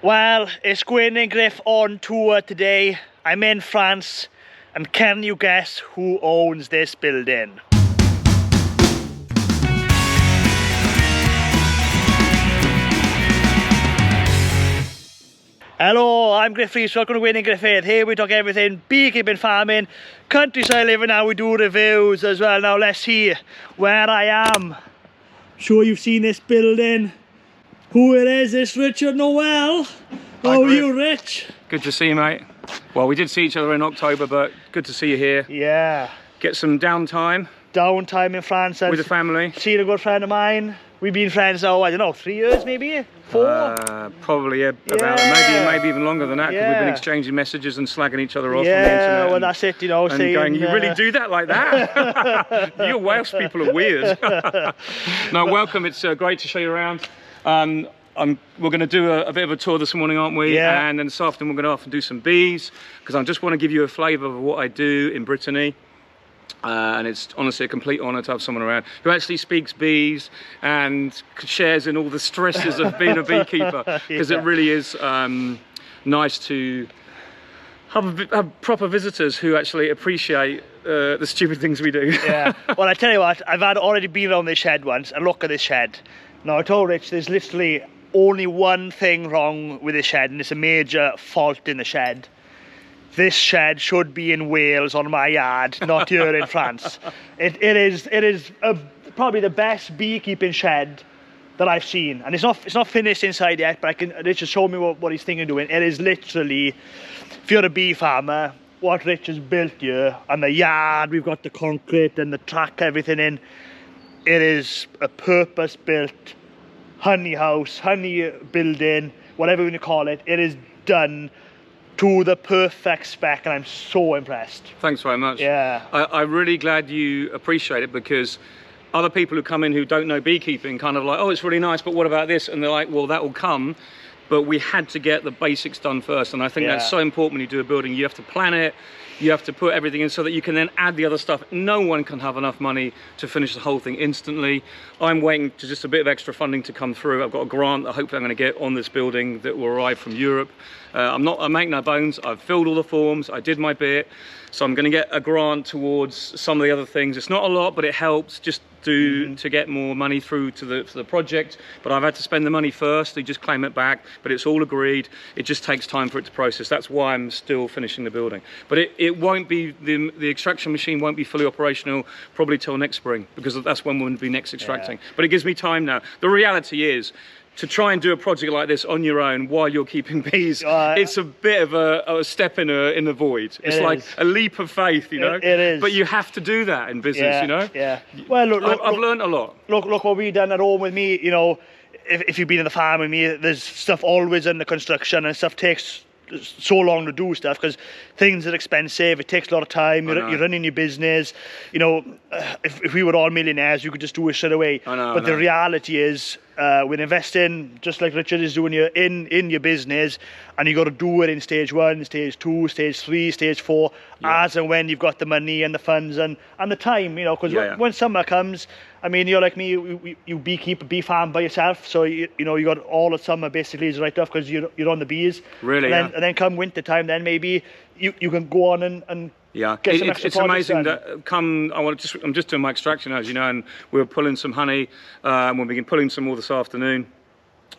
Well, it's Gwyn and Griff on tour today. I'm in France, and can you guess who owns this building? Hello, I'm Griff Rees, welcome to Gwyn and Griffith. Here we talk everything beekeeping, farming, countryside living, and we do reviews as well. Now let's see where I am. Sure you've seen this building. Who it is, it's Richard Noel. How are you, Rich? Good to see you, mate. Well, we did see each other in October, but good to see you here. Yeah. Get some downtime. Downtime in France. With the family. Seen a good friend of mine. We've been friends now, I don't know, 3 years maybe? 4? Probably about maybe even longer than that, because we've been exchanging messages and slagging each other off on the internet. Yeah, well that's it, you know. And saying, going, you really do that like that? You Welsh people are weird. No, welcome, it's great to show you around. We're going to do a bit of a tour this morning, aren't we? Yeah. And then this afternoon we're going to off and do some bees, because I just want to give you a flavour of what I do in Brittany. And it's honestly a complete honour to have someone around who actually speaks bees and shares in all the stresses of being a beekeeper, because it really is nice to have proper visitors who actually appreciate the stupid things we do. Yeah. Well, I tell you what, I've already been on this shed once and look at this shed. Now I told Rich there's literally only one thing wrong with this shed, and it's a major fault in the shed. This shed should be in Wales on my yard, not here in France. It is probably the best beekeeping shed that I've seen, and it's not finished inside yet. But Richard showed me what he's thinking of doing. It is literally, if you're a bee farmer, what Rich has built here, and the yard, we've got the concrete and the track, everything in. It is a purpose-built honey house, honey building, whatever you want to call it. It is done to the perfect spec, and I'm so impressed. Thanks very much. Yeah. I'm really glad you appreciate it, because other people who come in who don't know beekeeping kind of like, oh, it's really nice, but what about this? And they're like, well, that will come. But we had to get the basics done first, and I think that's so important when you do a building. You have to plan it, you have to put everything in so that you can then add the other stuff. No one can have enough money to finish the whole thing instantly. I'm waiting to just a bit of extra funding to come through. I've got a grant that hopefully I'm going to get on this building that will arrive from Europe. I make no bones, I've filled all the forms, I did my bit. So I'm going to get a grant towards some of the other things. It's not a lot, but it helps just to get more money through to the project. But I've had to spend the money first. They just claim it back, but it's all agreed. It just takes time for it to process. That's why I'm still finishing the building. But it won't be, the extraction machine won't be fully operational probably till next spring, because that's when we'll be next extracting. Yeah. But it gives me time now. The reality is, to try and do a project like this on your own while you're keeping bees, it's a bit of a step in the void. It's like a leap of faith, you know. It is. But you have to do that in business, you know. Yeah. Well, look, I've learned a lot. Look what we've done at home with me. You know, if you've been in the farm with me, there's stuff always under construction, and stuff takes so long to do stuff because things are expensive. It takes a lot of time. You're running your business. You know, if we were all millionaires, you could just do it straight away. But the reality is, we're investing just like Richard is doing here in your business, and you got to do it in stage 1, stage 2, stage 3, stage 4, as and when you've got the money and the funds and the time. You know, because when summer comes, I mean, you're like me, you beekeep a bee farm by yourself, so you know you got all the summer basically is right off because you're on the bees. Really, and then come winter time, then maybe you can go on and get some extra it's amazing done. that I'm just doing my extraction, as you know, and we're pulling some honey. We'll begin pulling some more this afternoon.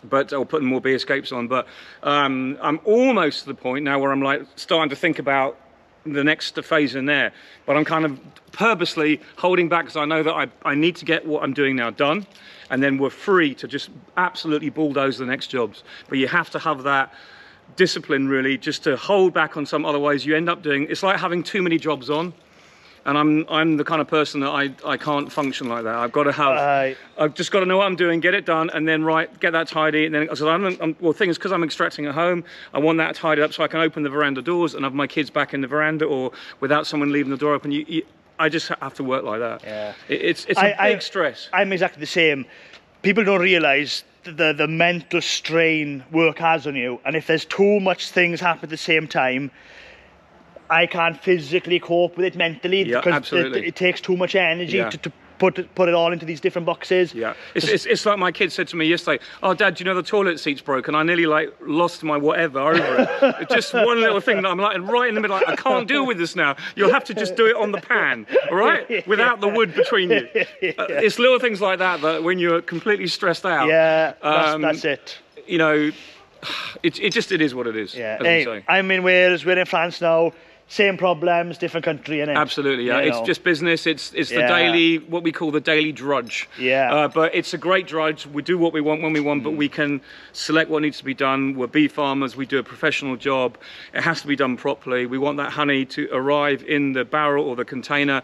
But I'll put more bee escapes on. But I'm almost to the point now where I'm like starting to think about the next phase in there, but I'm kind of purposely holding back because I know that I need to get what I'm doing now done, and then we're free to just absolutely bulldoze the next jobs. But you have to have that discipline really just to hold back on some, otherwise you end up doing, it's like having too many jobs on. And I'm the kind of person that I can't function like that. I've got to have, I've just got to know what I'm doing, get it done, and then get that tidy. And then, well, the thing is, because I'm extracting at home, I want that tidied up so I can open the veranda doors and have my kids back in the veranda, or without someone leaving the door open. I just have to work like that. Yeah. It's a big stress. I'm exactly the same. People don't realise the mental strain work has on you, and if there's too much things happen at the same time, I can't physically cope with it mentally because it takes too much energy put it all into these different boxes. Yeah, it's like my kid said to me yesterday, "Oh, Dad, do you know the toilet seat's broken?" I nearly like lost my whatever over it. It's just one little thing that I'm like right in the middle. Like, I can't deal with this now. You'll have to just do it on the pan, all right, without the wood between you. It's little things like that that when you're completely stressed out. Yeah, that's it. You know, it is what it is. Yeah. Hey, I'm in Wales. We're in France now. Same problems, different country, innit? Absolutely, yeah. It's just business. It's the daily, what we call the daily drudge. Yeah. But it's a great drudge. We do what we want when we want, but we can select what needs to be done. We're bee farmers. We do a professional job. It has to be done properly. We want that honey to arrive in the barrel or the container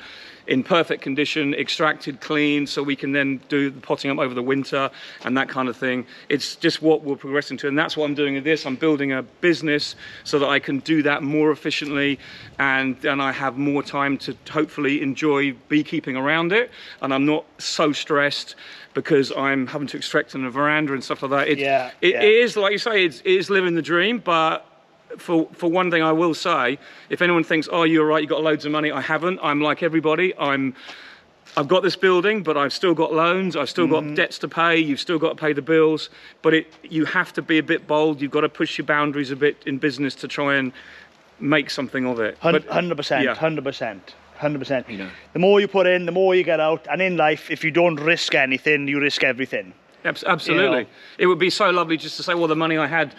in perfect condition, extracted, clean, so we can then do the potting up over the winter and that kind of thing. It's just what we're progressing to, and that's what I'm doing with this. I'm building a business so that I can do that more efficiently, and then I have more time to hopefully enjoy beekeeping around it, and I'm not so stressed because I'm having to extract in a veranda and stuff like that. It is, like you say, it is living the dream, but for one thing I will say, if anyone thinks, oh, you're right, you got loads of money, I haven't. I'm like everybody. I've got this building, but I've still got loans, I've still got debts to pay, you've still got to pay the bills, but you have to be a bit bold, you've got to push your boundaries a bit in business to try and make something of it. 100%, 100%. You know. The more you put in, the more you get out, and in life, if you don't risk anything, you risk everything. Absolutely. You know? It would be so lovely just to say, well, the money I had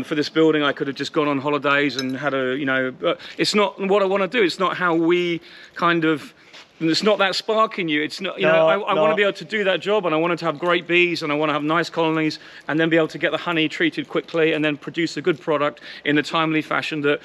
for this building, I could have just gone on holidays and had a, you know, it's not what I want to do. It's not how we kind of, it's not that spark in you. It's not, you know, I want to be able to do that job, and I wanted to have great bees, and I want to have nice colonies, and then be able to get the honey treated quickly and then produce a good product in a timely fashion that,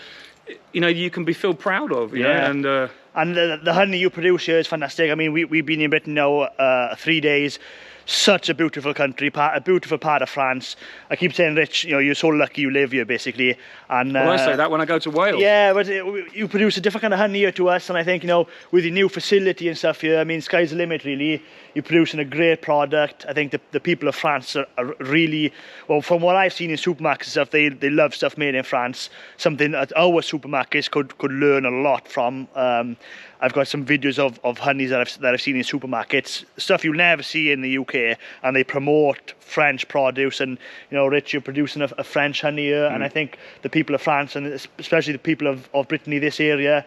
you know, you can feel proud of. You know? And the honey you produce here is fantastic. I mean, we've been in Britain now 3 days. Such a beautiful country, a beautiful part of France. I keep saying, Rich, you know, you're so lucky you live here, basically. And well, I say that when I go to Wales. Yeah, but you produce a different kind of honey here to us, and I think, you know, with your new facility and stuff here, I mean, sky's the limit, really. You're producing a great product. I think the people of France are really, well, from what I've seen in supermarkets and stuff, they love stuff made in France. Something that our supermarkets could learn a lot from. I've got some videos of honeys that I've seen in supermarkets, stuff you'll never see in the UK, and they promote French produce. And, you know, Rich, you're producing a French honey here, and I think the people of France, and especially the people of Brittany, this area,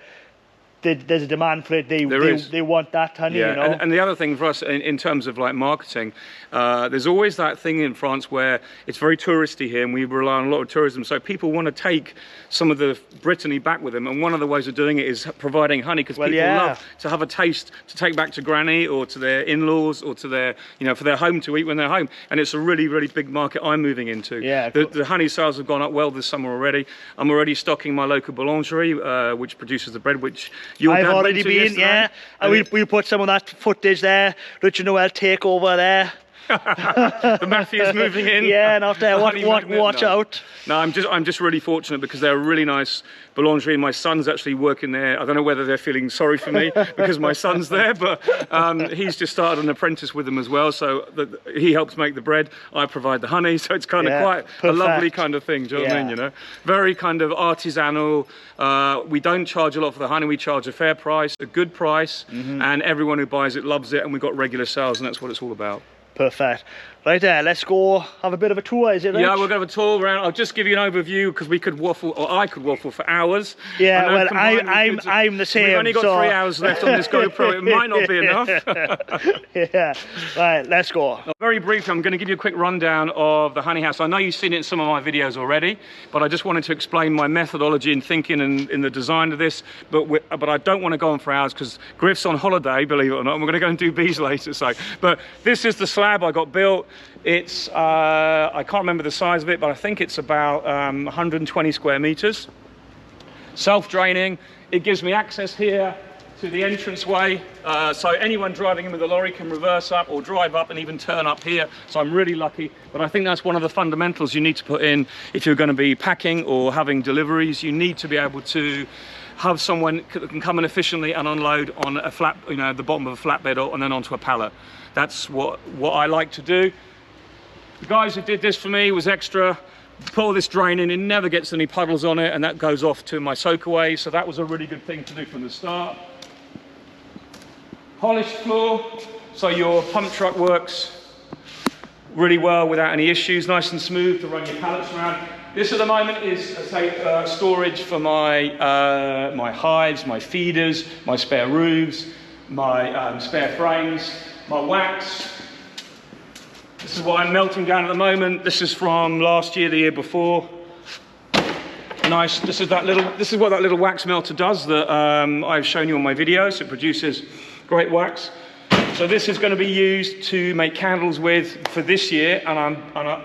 there's a demand for it. They want that honey. Yeah, you know? and the other thing for us in terms of like marketing, there's always that thing in France where it's very touristy here, and we rely on a lot of tourism. So people want to take some of the Brittany back with them, and one of the ways of doing it is providing honey, because people love to have a taste to take back to granny or to their in-laws or to their, you know, for their home to eat when they're home. And it's a really, really big market I'm moving into. Yeah, the honey sales have gone up well this summer already. I'm already stocking my local boulangerie, which produces the bread, which I've already been, yeah. And we put some of that footage there. Richard Noel take over there. The mafia's moving in. Yeah, and after watch out. No, I'm just really fortunate because they're a really nice boulangerie, and my son's actually working there. I don't know whether they're feeling sorry for me because my son's there, but he's just started an apprentice with them as well. So he helps make the bread, I provide the honey. So it's kind of quite a lovely kind of thing. Do you know what I mean? You know, very kind of artisanal. We don't charge a lot for the honey. We charge a fair price, a good price, and everyone who buys it loves it. And we've got regular sales, and that's what it's all about. Perfect. Right there, let's go have a bit of a tour, is it, Rich? Yeah, we'll go have a tour around. I'll just give you an overview because we could waffle, or I could waffle for hours. Yeah, well, I'm the same. We've only got 3 hours left on this GoPro. It might not be enough. Yeah, right, let's go. Very briefly, I'm going to give you a quick rundown of the honey house. I know you've seen it in some of my videos already, but I just wanted to explain my methodology and thinking in the design of this. But I don't want to go on for hours because Griff's on holiday, believe it or not, and we're going to go and do bees later. So, but this is the slab I got built. It's, I can't remember the size of it, but I think it's about 120 square meters. Self-draining. It gives me access here to the entranceway, so anyone driving in with a lorry can reverse up or drive up and even turn up here. So I'm really lucky, but I think that's one of the fundamentals you need to put in if you're going to be packing or having deliveries. You need to be able to have someone that can come in efficiently and unload on a flat, you know, the bottom of a flatbed and then onto a pallet. That's what I like to do. The guys who did this for me was extra. Put all this drain in, it never gets any puddles on it, and that goes off to my soak away. So that was a really good thing to do from the start. polished floor, so your pump truck works really well without any issues, nice and smooth to run your pallets around. This at the moment is, storage for my my hives, my feeders, my spare roofs, my spare frames, my wax. This is what I'm melting down at the moment. This is from last year, the year before. Nice. This is what that little wax melter does that I've shown you on my videos. It produces great wax. So this is going to be used to make candles with for this year, and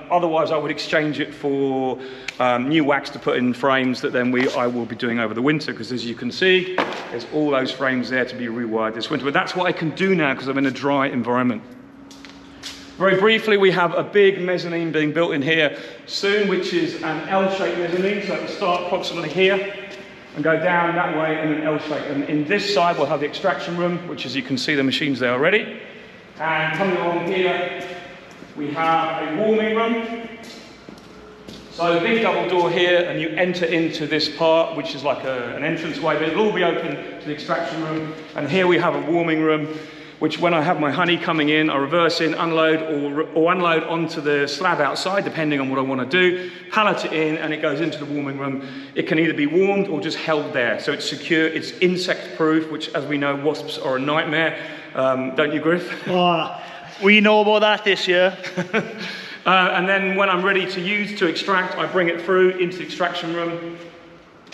otherwise I would exchange it for new wax to put in frames that then I will be doing over the winter, because as you can see, there's all those frames there to be rewired this winter. But that's what I can do now because I'm in a dry environment. Very briefly, we have a big mezzanine being built in here soon, which is an L-shaped mezzanine, so it'll start approximately here and go down that way in an L shape. And in this side, we'll have the extraction room, which, as you can see, the machine's there already. And coming along here, we have a warming room. So a big double door here, and you enter into this part, which is like an entranceway, but it'll all be open to the extraction room. And here we have a warming room, which when I have my honey coming in, I reverse in, unload, or unload onto the slab outside, depending on what I want to do, pallet it in, and it goes into the warming room. It can either be warmed or just held there. So it's secure, it's insect proof, which, as we know, wasps are a nightmare. Don't you, Griff? Oh, we know about that this year. And then when I'm ready to use to extract, I bring it through into the extraction room.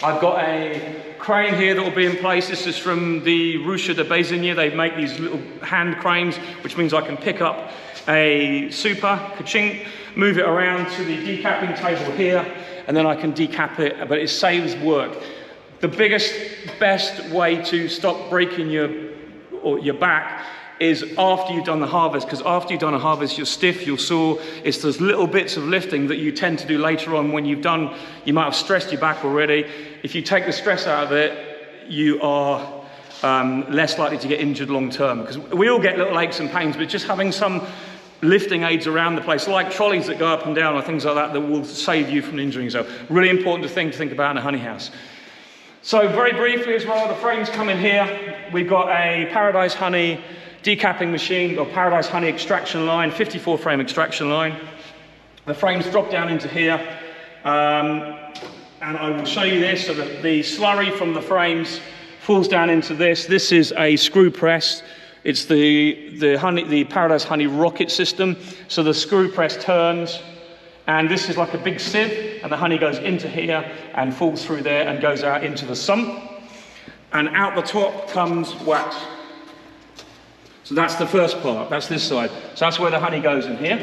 I've got a crane here that will be in place. This is from the Ruche de Bézigne. They make these little hand cranes, which means I can pick up a super, ka-ching, move it around to the decapping table here, and then I can decap it, but it saves work. The best way to stop breaking your back is after you've done the harvest, because after you've done a harvest, you're stiff, you're sore. It's those little bits of lifting that you tend to do later on when you might have stressed your back already. If you take the stress out of it, you are less likely to get injured long term, because we all get little aches and pains, but just having some lifting aids around the place, like trolleys that go up and down or things like that, that will save you from injuring yourself. Really important thing to think about in a honey house. So very briefly as well, the frames come in here. We've got a Paradise Honey decapping machine, or Paradise Honey extraction line, 54 frame extraction line. The frames drop down into here, and I will show you this. So the slurry from the frames falls down into this. This is a screw press. It's the Paradise Honey rocket system. So the screw press turns, and this is like a big sieve, and the honey goes into here and falls through there and goes out into the sump. And out the top comes wax. So that's the first part, that's this side. So that's where the honey goes in here,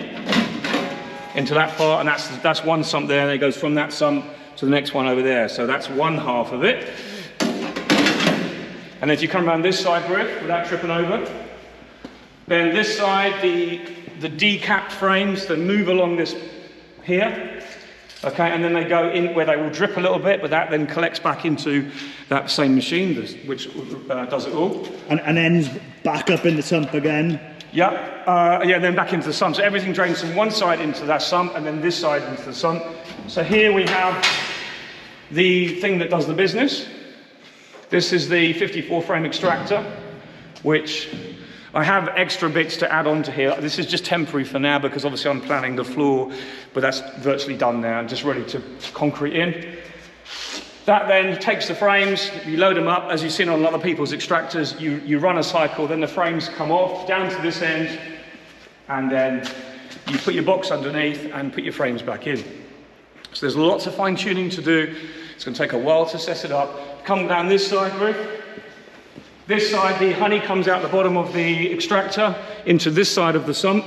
into that part, and that's one sump there, and it goes from that sump to the next one over there. So that's one half of it. And if you come around this side, Griff, without tripping over, then this side, the decapped frames, they move along this here, okay, and then they go in where they will drip a little bit, but that then collects back into that same machine, which does it all. And ends back up in the sump again. Yeah, then back into the sump. So everything drains from one side into that sump, and then this side into the sump. So here we have the thing that does the business. This is the 54 frame extractor, which I have extra bits to add on to here. This is just temporary for now, because obviously I'm planning the floor, but that's virtually done now, just ready to concrete in. That then takes the frames, you load them up, as you've seen on other people's extractors, you run a cycle, then the frames come off, down to this end, and then you put your box underneath and put your frames back in. So there's lots of fine tuning to do. It's going to take a while to set it up. Come down this side, Griff. This side, the honey comes out the bottom of the extractor into this side of the sump.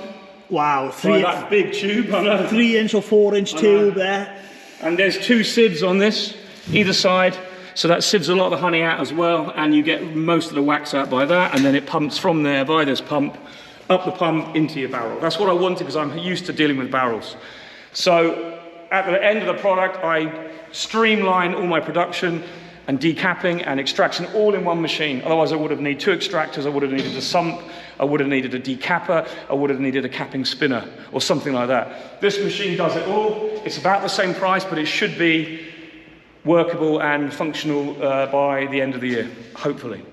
Wow, that big tube, I know. 3-inch or 4-inch tube there. And there's two sieves on this, either side. So that sieves a lot of the honey out as well, and you get most of the wax out by that, and then it pumps from there by this pump, up the pump into your barrel. That's what I wanted, because I'm used to dealing with barrels. So at the end of the product, I streamline all my production and decapping and extraction all in one machine. Otherwise I would have needed 2 extractors, I would have needed a sump, I would have needed a decapper, I would have needed a capping spinner or something like that. This machine does it all. It's about the same price, but it should be workable and functional by the end of the year, hopefully.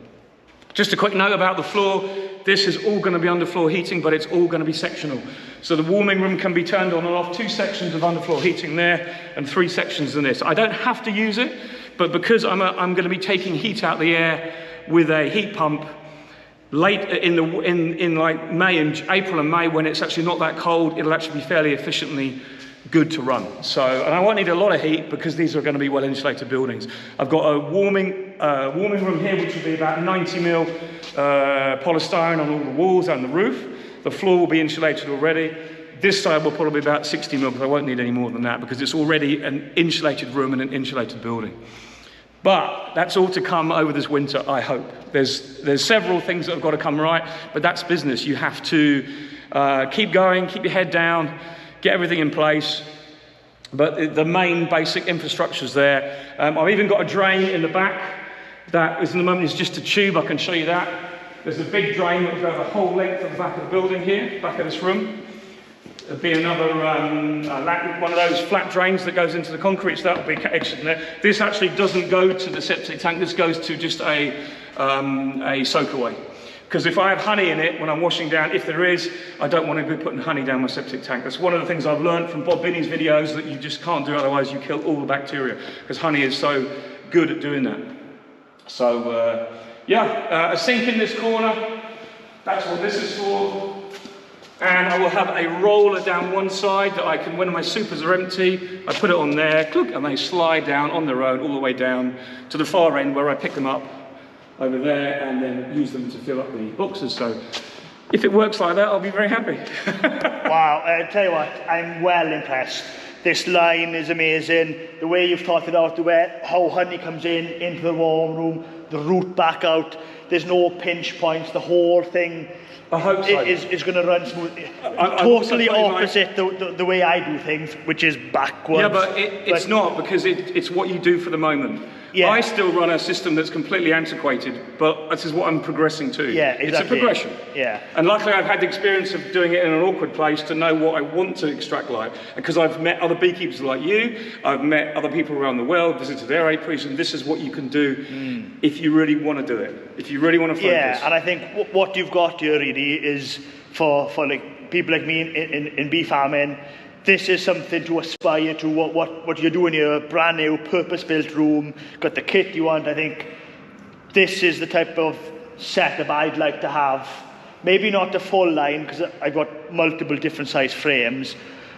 Just a quick note about the floor. This is all going to be underfloor heating, but it's all going to be sectional. So the warming room can be turned on and off, 2 sections of underfloor heating there, and 3 sections in this. I don't have to use it, but because I'm going to be taking heat out the air with a heat pump late in like May and April and May, when it's actually not that cold, it'll actually be fairly efficiently good to run. So, and I won't need a lot of heat because these are going to be well insulated buildings. I've got a warming room here, which will be about 90 mil polystyrene on all the walls and the roof. The floor will be insulated already. This side will probably be about 60 mil, but I won't need any more than that because it's already an insulated room and an insulated building. But that's all to come over this winter, I hope. There's several things that have got to come right, but that's business. You have to keep going, keep your head down, get everything in place. But the main basic infrastructure's there. I've even got a drain in the back that is, in the moment, is just a tube. I can show you that. There's a big drain that will go the whole length of the back of the building here, back of this room. There'll be another one of those flat drains that goes into the concrete, so that'll be exit in there. This actually doesn't go to the septic tank. This goes to just a soakaway. Because if I have honey in it when I'm washing down, if there is, I don't want to be putting honey down my septic tank. That's one of the things I've learned from Bob Binney's videos, that you just can't do, otherwise you kill all the bacteria. Because honey is so good at doing that. So, a sink in this corner. That's what this is for. And I will have a roller down one side that I can, when my supers are empty, I put it on there, click, and they slide down on their own all the way down to the far end where I pick them up over there and then use them to fill up the boxes. So if it works like that, I'll be very happy. Wow, I tell you what, I'm well impressed. This line is amazing. The way you've thought it out, the way how honey comes into the warm room, the route back out, there's no pinch points, the whole thing I hope so. is going to run smoothly. Totally opposite the way I do things, which is backwards. Yeah, but it's not, because it's what you do for the moment. Yeah. I still run a system that's completely antiquated, but this is what I'm progressing to. Yeah, exactly. It's a progression. Yeah. And luckily I've had the experience of doing it in an awkward place to know what I want to extract like. Because I've met other beekeepers like you, I've met other people around the world, visited their apiaries, and this is what you can do if you really want to do it. If you really want to focus. Yeah, and I think what you've got here really is for like people like me in bee farming. This is something to aspire to, what you're doing here, a brand new purpose-built room, got the kit you want. I think this is the type of setup I'd like to have. Maybe not the full line, because I've got multiple different size frames.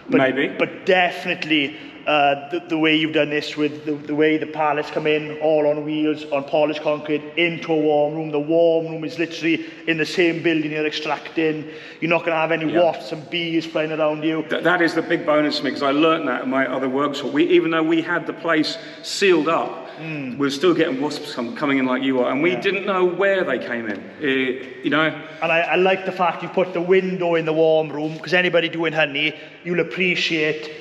But definitely the way you've done this with the way the pallets come in, all on wheels, on polished concrete, into a warm room. The warm room is literally in the same building you're extracting. You're not going to have any wasps and bees flying around you. That is the big bonus to me, because I learned that in my other workshop. Even though we had the place sealed up, we're still getting wasps coming in like you are, and we didn't know where they came in, you know. And I like the fact you put the window in the warm room, because anybody doing honey, you'll appreciate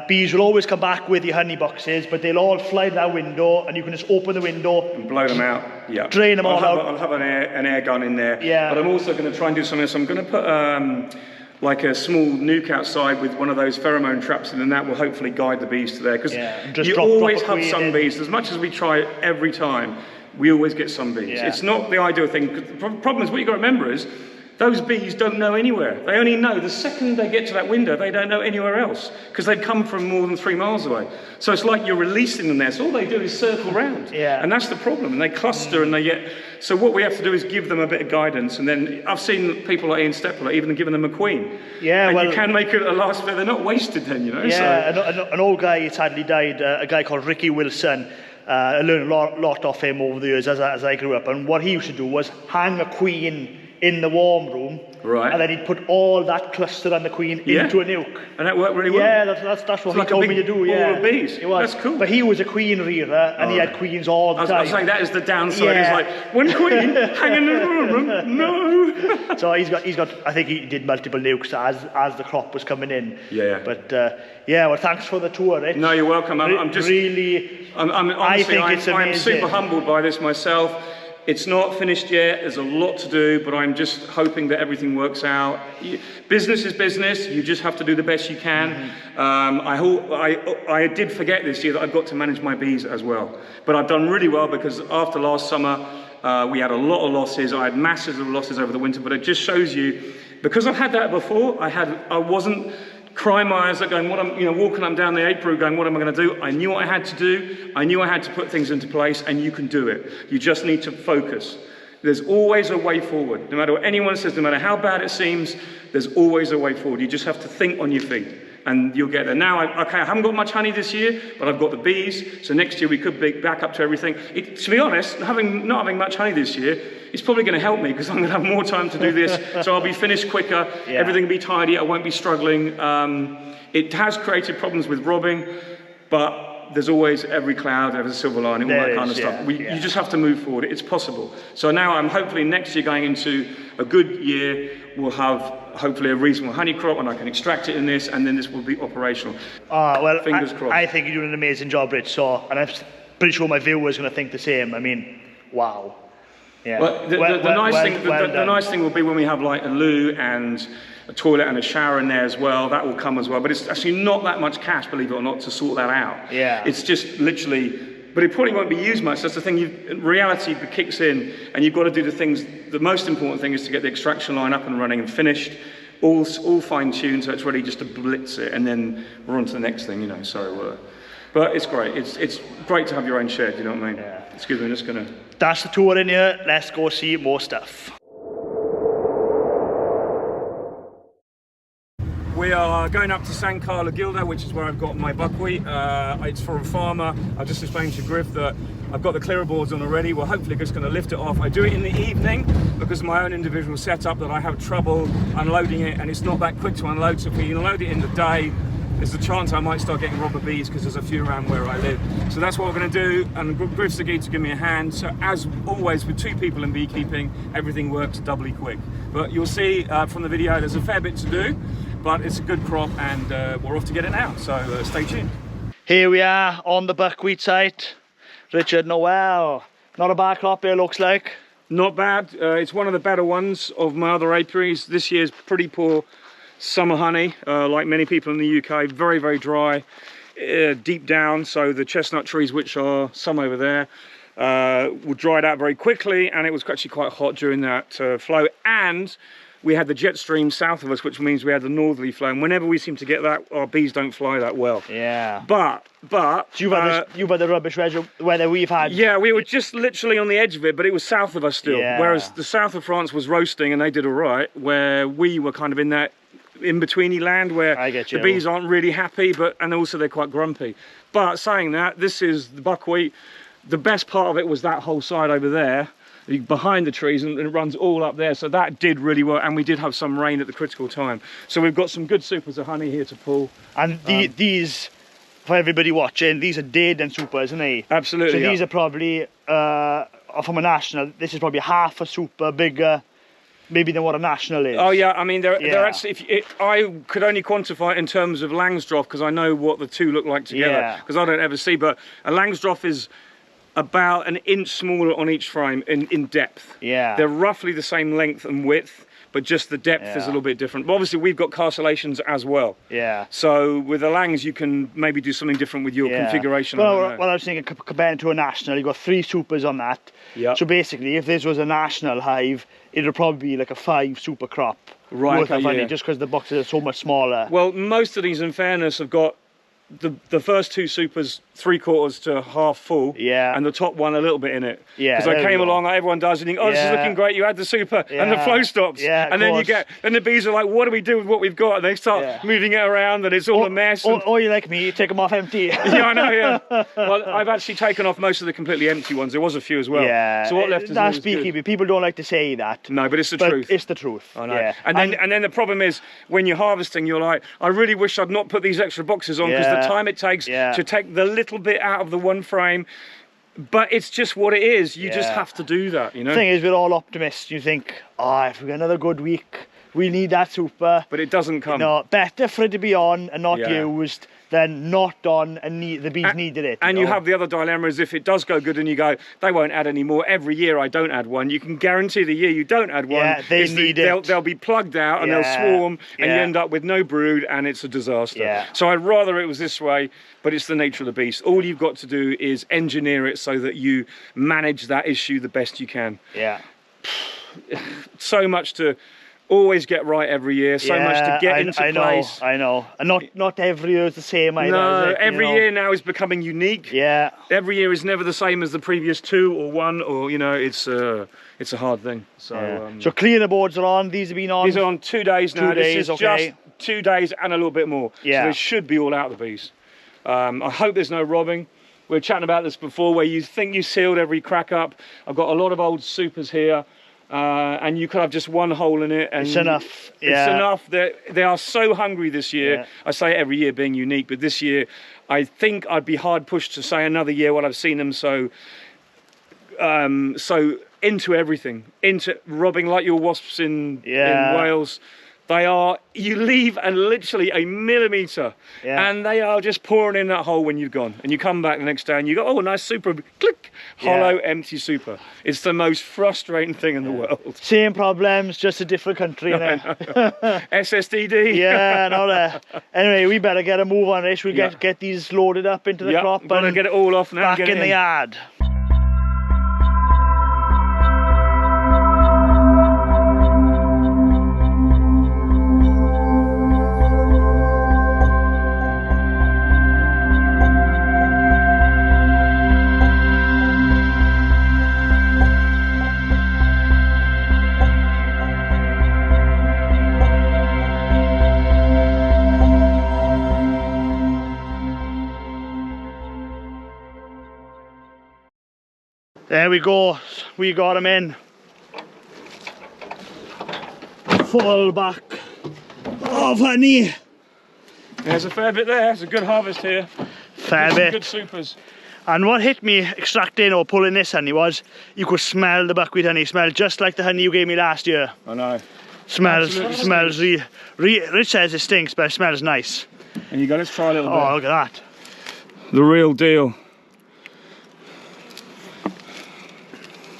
bees will always come back with your honey boxes, but they'll all fly to that window, and you can just open the window and blow them out. Yeah, drain them all out. I'll have an air gun in there. Yeah, but I'm also going to try and do something else. I'm going to put like a small nuke outside with one of those pheromone traps in, and that will hopefully guide the bees to there, because you always have some bees. As much as we try it every time, we always get some bees. It's not the ideal thing. The problem is, what you've got to remember is, those bees don't know anywhere. They only know the second they get to that window, they don't know anywhere else, because they've come from more than 3 miles away. So it's like you're releasing them there. So all they do is circle around. Yeah. And that's the problem. And they cluster and they get... So what we have to do is give them a bit of guidance. And then I've seen people like Ian Stepler even giving them a queen. Yeah, and you can make it a last... They're not wasted then, you know? Yeah, so. An old guy, sadly died, a guy called Ricky Wilson. I learned a lot off him over the years as I grew up. And what he used to do was hang a queen in the warm room, and then he'd put all that cluster on the queen into a nuke. And that worked really well. Yeah, that's what he told me to do. Ball of bees. It was. That's cool. But he was a queen rearer, and he had queens all the time. I was saying that is the downside. It's like, one queen hanging in the room, no. So he's got. I think he did multiple nukes as the crop was coming in. Yeah. But well, thanks for the tour, Rich. No, you're welcome. I'm just really. Honestly, it's amazing. I'm super humbled by this myself. It's not finished yet, there's a lot to do, but I'm just hoping that everything works out. Business is business, you just have to do the best you can. I did forget this year that I've got to manage my bees as well. But I've done really well, because after last summer, We had a lot of losses. I had masses of losses over the winter, but it just shows you, because I've had that before, I wasn't crying my eyes out going, walking up down the apiary going, what am I going to do? I knew what I had to do. I knew I had to put things into place, and you can do it. You just need to focus. There's always a way forward. No matter what anyone says, no matter how bad it seems, there's always a way forward. You just have to think on your feet, and you'll get there. Now, I haven't got much honey this year, but I've got the bees, so next year we could be back up to everything. To be honest, not having much honey this year, it's probably going to help me, because I'm going to have more time to do this, so I'll be finished quicker, everything will be tidy, I won't be struggling. It has created problems with robbing, but there's always every cloud, there's a silver lining, all that kind of stuff. You just have to move forward. It's possible. So now I'm hopefully next year going into a good year, we'll have hopefully a reasonable honey crop, and I can extract it in this, and then this will be operational. Well, fingers crossed. I think you're doing an amazing job, Rich. So, and I'm pretty sure my viewers are going to think the same. I mean, wow. Yeah. Well, the nice thing will be when we have like a loo and a toilet and a shower in there as well. That will come as well. But it's actually not that much cash, believe it or not, to sort that out. Yeah. It's just literally, but it probably won't be used much. That's the thing. Reality kicks in, and you've got to do the things. The most important thing is to get the extraction line up and running and finished, all fine-tuned, so it's ready just to blitz it, and then we're on to the next thing, you know. So, but it's great. It's great to have your own shed. You know what I mean? Yeah. Excuse me. I'm just gonna. That's the tour in here. Let's go see more stuff. We are going up to San Carlo Gilda, which is where I've got my buckwheat. It's for a farmer. I've just explained to Griff that I've got the clearer boards on already. We're hopefully just going to lift it off. I do it in the evening because of my own individual setup that I have trouble unloading it, and it's not that quick to unload. So if we unload it in the day, there's a chance I might start getting robber bees because there's a few around where I live. So that's what we're going to do, and Griff's the guy to give me a hand. So as always with two people in beekeeping, everything works doubly quick. But you'll see from the video there's a fair bit to do, but it's a good crop, and we're off to get it now, so stay tuned. Here we are on the buckwheat site. Richard Noel. Not a bad crop here, looks like. Not bad. It's one of the better ones of my other apiaries. This year's pretty poor summer honey, like many people in the UK. Very, very dry, deep down. So the chestnut trees, which are some over there, were dried out very quickly, and it was actually quite hot during that flow. And we had the jet stream south of us, which means we had the northerly flow, and whenever we seem to get that, our bees don't fly that well. Yeah. But you've had the rubbish weather we've had. Yeah, we were just literally on the edge of it, but it was south of us still. Yeah. Whereas the south of France was roasting, and they did all right, where we were kind of in that in-betweeny land where the bees aren't really happy, and also they're quite grumpy. But saying that, this is the buckwheat. The best part of it was that whole side over there, behind the trees, and it runs all up there, so that did really well, and we did have some rain at the critical time, so we've got some good supers of honey here to pull. And these, for everybody watching, these are dead and supers, isn't they? Absolutely. So these are probably from a national. This is probably half a super bigger maybe than what a national is. Oh yeah, I mean they're actually, I could only quantify it in terms of Langsdorff because I know what the two look like together, because I don't ever see, but a Langsdorff is about an inch smaller on each frame in depth. Yeah. They're roughly the same length and width, but just the depth is a little bit different. But obviously we've got carcellations as well. Yeah. So with the Langs you can maybe do something different with your configuration. Well, I was thinking comparing to a national, you've got 3 supers on that. Yeah. So basically if this was a national hive, it'll probably be like a 5 super crop worth of honey, just because the boxes are so much smaller. Well, most of these in fairness have got the first 2 supers 3/4 to half full, and the top one a little bit in it. Because I came along, like everyone does, and you think, oh, this is looking great. You add the super, and the flow stops. And then then the bees are like, what do we do with what we've got? And they start moving it around, and it's all a mess. Or you like me, you take them off empty. Yeah, I know. Yeah. Well, I've actually taken off most of the completely empty ones. There was a few as well. Yeah. So what left is that's beekeeping. People don't like to say that. No, but it's the truth. It's the truth. I know. Yeah. And then the problem is when you're harvesting, you're like, I really wish I'd not put these extra boxes on because the time it takes to take the little bit out of the one frame, but it's just what it is. You just have to do that, you know. The thing is, we're all optimists. You think, oh, if we get another good week, we need that super. But it doesn't come. No, better for it to be on and not used then not on, and the bees needed it. And you have the other dilemma is if it does go good and you go, they won't add any more. Every year I don't add one. You can guarantee the year you don't add one, they'll be plugged out and they'll swarm, and you end up with no brood, and it's a disaster. So I'd rather it was this way, but it's the nature of the beast. All you've got to do is engineer it so that you manage that issue the best you can. So much to always get right every year, so much to get into place. I know. And not every year is the same either. No, every year now is becoming unique. Every year is never the same as the previous 2 or 1, or, you know, it's a hard thing. So, so cleaner boards are on. These have been on. These are on 2 days now. 2 days, this is just 2 days and a little bit more. So they should be all out, the bees. I hope there's no robbing. We were chatting about this before, where you think you sealed every crack up. I've got a lot of old supers here. And you could have just one hole in it, and it's enough. It's enough. They are so hungry this year. I say every year being unique, but this year I think I'd be hard pushed to say another year while I've seen them so into everything, into robbing like your wasps in Wales. They are, you leave and literally a millimetre, and they are just pouring in that hole when you've gone. And you come back the next day and you go, oh, nice super, click, hollow, empty super. It's the most frustrating thing in the world. Same problems, just a different country. SSDD. Anyway, we better get a move on this. We'll get these loaded up into the crop. Gotta get it all off now. Back in the yard. There we go, we got them in. Full back of honey. There's a fair bit there, it's a good harvest here. Fair bit. Good supers. And what hit me extracting or pulling this honey was, you could smell the buckwheat honey. It smelled just like the honey you gave me last year. I know. Smells, Rich says it stinks, but it smells nice. And you got to try a little bit. Oh, look at that. The real deal.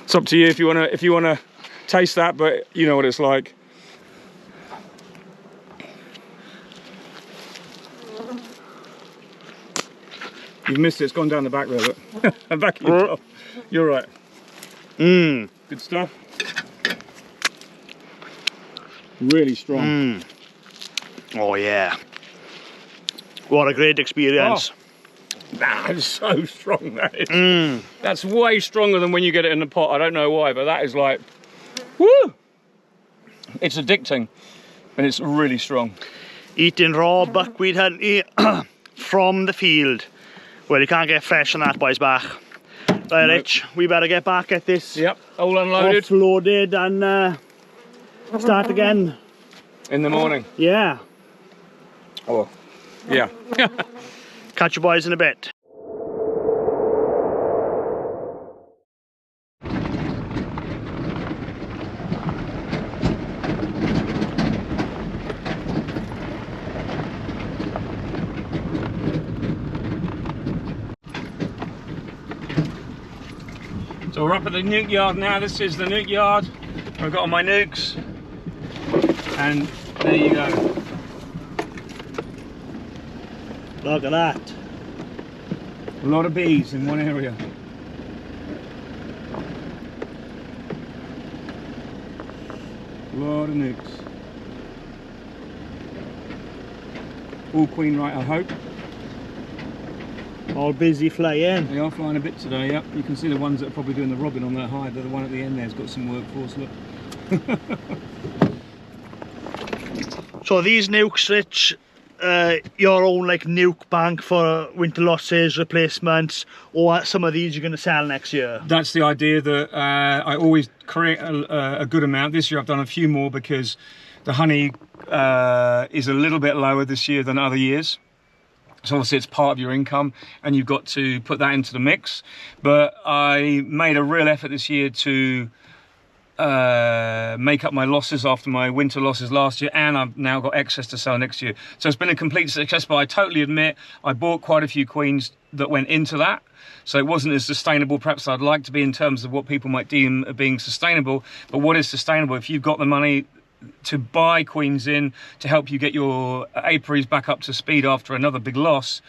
It's up to you if you wanna taste that, but you know what it's like. You've missed it. It's gone down the back there. Look, back at your top. You're right. Good stuff. Really strong. Oh yeah. What a great experience. Oh. That is so strong, that is. That's way stronger than when you get it in the pot. I don't know why, but that is like, woo! It's addicting, and it's really strong. Eating raw buckwheat honey from the field. Well, you can't get fresh on that, boys, back. Right, Rich, we better get back at this. Yep, all unloaded. Offloaded and start again. In the morning. Yeah. Oh, yeah. Catch you boys in a bit. So we're up at the nuke yard now. This is the nuke yard. I've got all my nukes. And there you go. Look at that. A lot of bees in one area. A lot of nukes. All queen right, I hope. All busy flying. They are flying a bit today, yep. You can see the ones that are probably doing the robbing on that hive. The one at the end there's got some workforce, look. So these nukes, Rich, your own like nuke bank for winter losses, replacements, or some of these you're going to sell next year? That's the idea, that I always create a good amount. This year I've done a few more because the honey is a little bit lower this year than other years. So obviously it's part of your income and you've got to put that into the mix. But I made a real effort this year to make up my losses after my winter losses last year, and I've now got excess to sell next year. So it's been a complete success, but I totally admit I bought quite a few queens that went into that. So it wasn't as sustainable perhaps I'd like to be in terms of what people might deem being sustainable. But what is sustainable? If you've got the money to buy queens in to help you get your apiaries back up to speed after another big loss,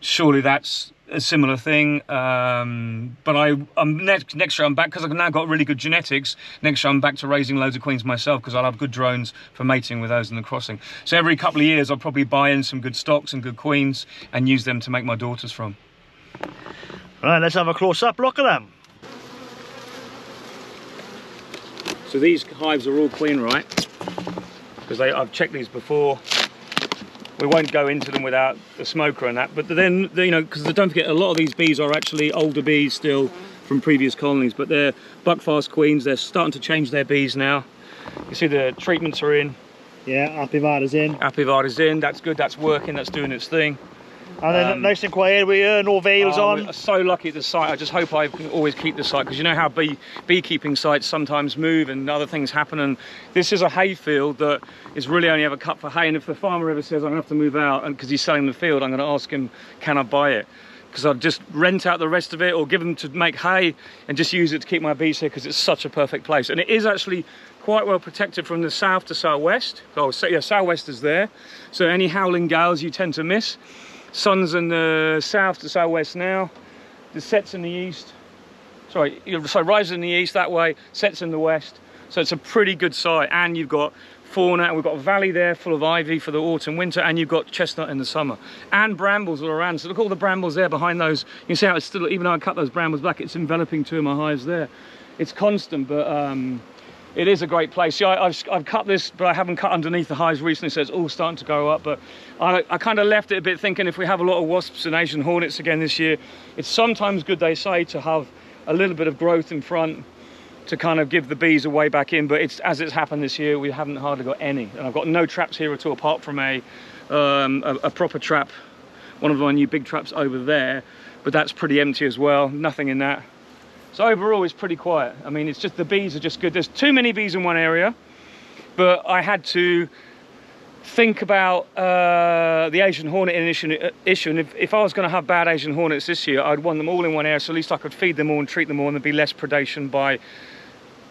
surely that's a similar thing. But I'm next year I'm back, because I've now got really good genetics. Next year I'm back to raising loads of queens myself, because I'll have good drones for mating with those in the crossing. So every couple of years I'll probably buy in some good stocks and good queens and use them to make my daughters from. Right, let's have a close-up look at them. So these hives are all queen, right? Because I've checked these before. We won't go into them without the smoker and that, but then, you know, because don't forget, a lot of these bees are actually older bees still from previous colonies, but they're buckfast queens. They're starting to change their bees now. You see the treatments are in. Yeah, Apivada's in. Apivada's in, that's good, that's working, that's doing its thing. And then nice and quiet, no veils on. We're so lucky at the site. I just hope I can always keep the site, because you know how beekeeping sites sometimes move and other things happen, and this is a hay field that is really only ever cut for hay, and if the farmer ever says I'm going to have to move out and because he's selling the field, I'm going to ask him, can I buy it? Because I'll just rent out the rest of it or give them to make hay and just use it to keep my bees here, because it's such a perfect place. And it is actually quite well protected from the south to southwest. Oh, so yeah, southwest is there, so any howling gales you tend to miss. Sun's in the south to southwest now. The sets in the east. So rises in the east that way, sets in the west. So it's a pretty good site, and you've got fauna. We've got a valley there full of ivy for the autumn, winter, and you've got chestnut in the summer, and brambles all around. So look, all the brambles there behind those. You can see how it's still, even though I cut those brambles back, it's enveloping two of my hives there. It's constant, but it is a great place. See, I've cut this, but I haven't cut underneath the hives recently, so it's all starting to go up. But I kind of left it a bit thinking, if we have a lot of wasps and Asian hornets again this year, it's sometimes good, they say, to have a little bit of growth in front to kind of give the bees a way back in. But as it's happened this year, we haven't hardly got any. And I've got no traps here at all, apart from a proper trap, one of my new big traps over there. But that's pretty empty as well, nothing in that. So overall, it's pretty quiet. I mean, it's just, the bees are just good. There's too many bees in one area, but I had to think about the Asian Hornet issue. And if I was going to have bad Asian Hornets this year, I'd want them all in one area, so at least I could feed them all and treat them all, and there'd be less predation by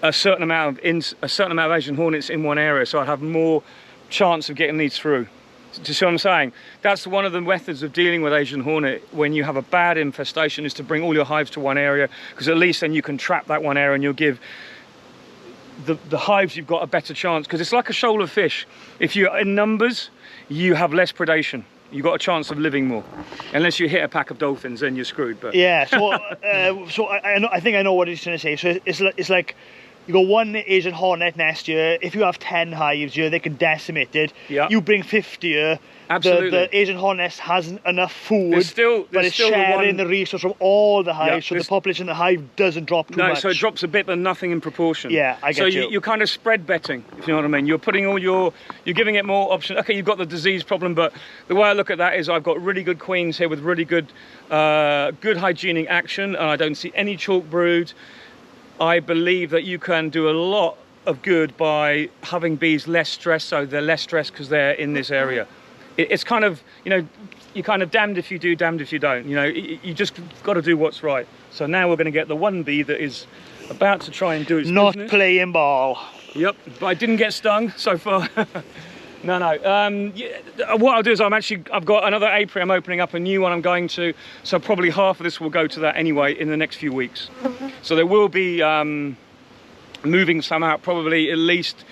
a certain amount of Asian Hornets in one area, so I'd have more chance of getting these through. Do you see what I'm saying? That's one of the methods of dealing with Asian Hornet when you have a bad infestation, is to bring all your hives to one area, because at least then you can trap that one area and you'll give the hives you've got a better chance, because it's like a shoal of fish. If you're in numbers, you have less predation. You've got a chance of living more, unless you hit a pack of dolphins, then you're screwed. But yeah, so so I think I know what he's trying to say. So it's like, you got one Asian Hornet nest here. If you have 10 hives here, they can decimate it. Yeah. You bring 50 here. Absolutely. The Asian Hornet hasn't enough food, but it's still sharing the resource from all the hives, so the population of the hive doesn't drop too much. No, so it drops a bit, but nothing in proportion. Yeah, I get you. So you're kind of spread betting, if you know what I mean. You're putting you're giving it more options. Okay, you've got the disease problem, but the way I look at that is I've got really good queens here with really good, good hygienic action, and I don't see any chalk brood. I believe that you can do a lot of good by having bees less stressed, so they're less stressed because they're in this area. It's kind of, you know, you're kind of damned if you do, damned if you don't. You know, you just got to do what's right. So now we're going to get the one bee that is about to try and do its not business. Playing ball. Yep, but I didn't get stung so far. No. Yeah, what I'll do is I've got another apiary I'm opening up, a new one I'm going to, so probably half of this will go to that anyway in the next few weeks. So there will be moving some out, probably at least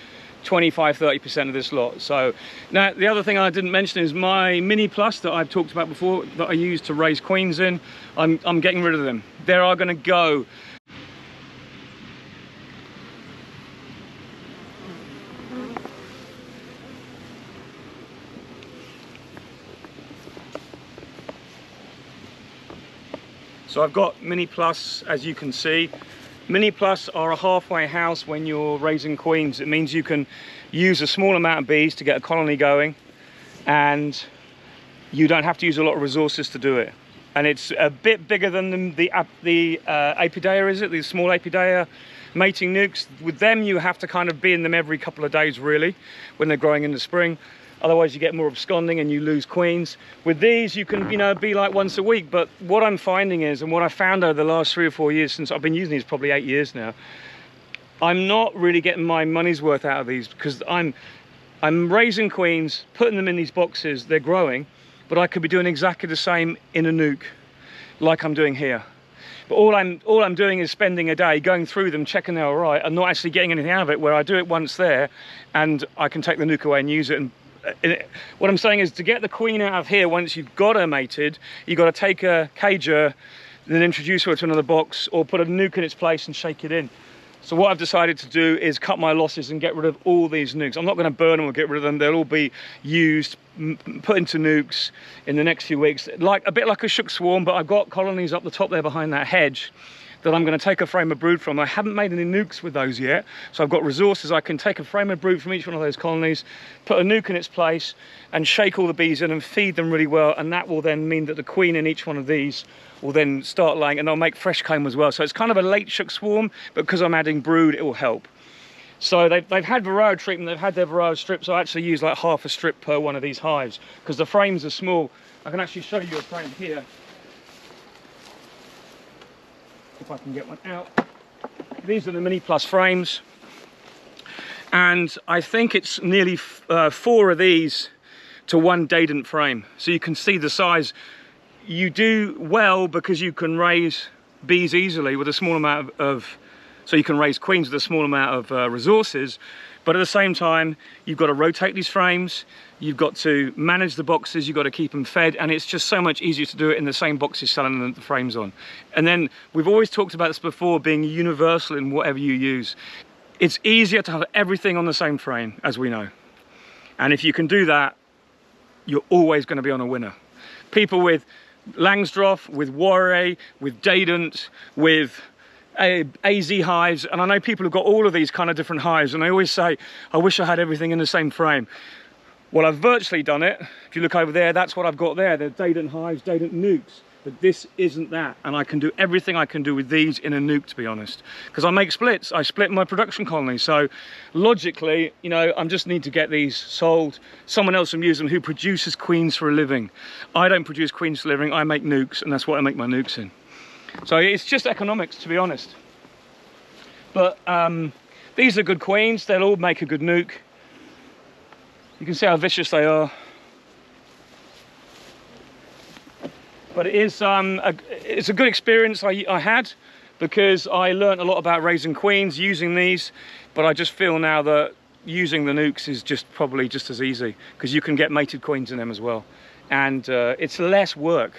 25–30% of this lot. So now the other thing I didn't mention is my mini plus that I've talked about before, that I use to raise queens in. I'm getting rid of them. They are going to go. So I've got Mini Plus, as you can see. Mini Plus are a halfway house when you're raising queens. It means you can use a small amount of bees to get a colony going, and you don't have to use a lot of resources to do it. and it's a bit bigger than the apidea, is it? The small apidea mating nukes. With them, you have to kind of be in them every couple of days, really, when they're growing in the spring. Otherwise, you get more absconding and you lose queens. With these, you can, you know, be like once a week. But what I'm finding is, and what I found over the last 3 or 4 years, since I've been using these probably 8 years now, I'm not really getting my money's worth out of these, because I'm raising queens, putting them in these boxes, they're growing, but I could be doing exactly the same in a nuke, like I'm doing here. But all I'm doing is spending a day going through them, checking they're all right, and not actually getting anything out of it, where I do it once there, and I can take the nuke away and use it. And what I'm saying is, to get the queen out of here, once you've got her mated, you've got to take a cager, then introduce her to another box, or put a nuke in its place and shake it in. So what I've decided to do is cut my losses and get rid of all these nukes. I'm not going to burn them or get rid of them. They'll all be used, put into nukes in the next few weeks. Like a bit like a shook swarm, but I've got colonies up the top there behind that hedge that I'm going to take a frame of brood from. I haven't made any nukes with those yet, so I've got resources. I can take a frame of brood from each one of those colonies, put a nuke in its place, and shake all the bees in and feed them really well, and that will then mean that the queen in each one of these will then start laying, and they'll make fresh comb as well. So it's kind of a late shook swarm, but because I'm adding brood, it will help. So they've had varroa treatment, they've had their varroa strips. I actually use like half a strip per one of these hives, because the frames are small. I can actually show you a frame here, if I can get one out. These are the Mini Plus frames, and I think it's nearly 4 of these to 1 Dadant frame, so you can see the size. You do well because you can raise bees easily with a small amount so you can raise queens with a small amount of resources, but at the same time you've got to rotate these frames, you've got to manage the boxes, you've got to keep them fed, and it's just so much easier to do it in the same boxes selling the frames on. And then we've always talked about this before, being universal in whatever you use. It's easier to have everything on the same frame, as we know, and if you can do that, you're always going to be on a winner. People with Langsdorff, with Warre, with Dadant, with AZ hives, and I know people who've got all of these kind of different hives, and they always say, I wish I had everything in the same frame. Well, I've virtually done it. If you look over there, that's what I've got there. They're Dadant hives, Dadant nukes, but this isn't that, and I can do everything I can do with these in a nuke, to be honest, because I make splits. I split my production colony, so logically, you know, I just need to get these sold. Someone else will use them who produces queens for a living. I don't produce queens for a living. I make nukes, and that's what I make my nukes in. So it's just economics, to be honest. But these are good queens. They'll all make a good nuke. You can see how vicious they are. But it is it's a good experience I had, because I learned a lot about raising queens using these, but I just feel now that using the nukes is just probably just as easy, because you can get mated queens in them as well, and it's less work.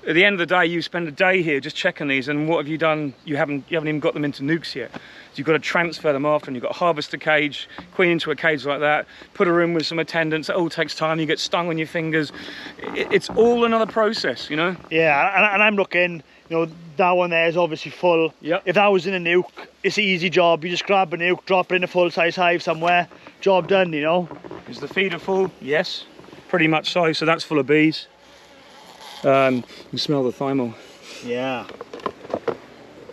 At the end of the day, you spend a day here just checking these, and what have you done? You haven't even got them into nukes yet. So you've got to transfer them after, and you've got to harvest a cage, queen into a cage like that, put her in with some attendants. It all takes time. You get stung on your fingers. It's all another process, you know? Yeah, and I'm looking, you know, that one there is obviously full. Yep. If that was in a nuke, it's an easy job. You just grab a nuke, drop it in a full-size hive somewhere, job done, you know? Is the feeder full? Yes, pretty much so. So that's full of bees. You can smell the thymol. Yeah.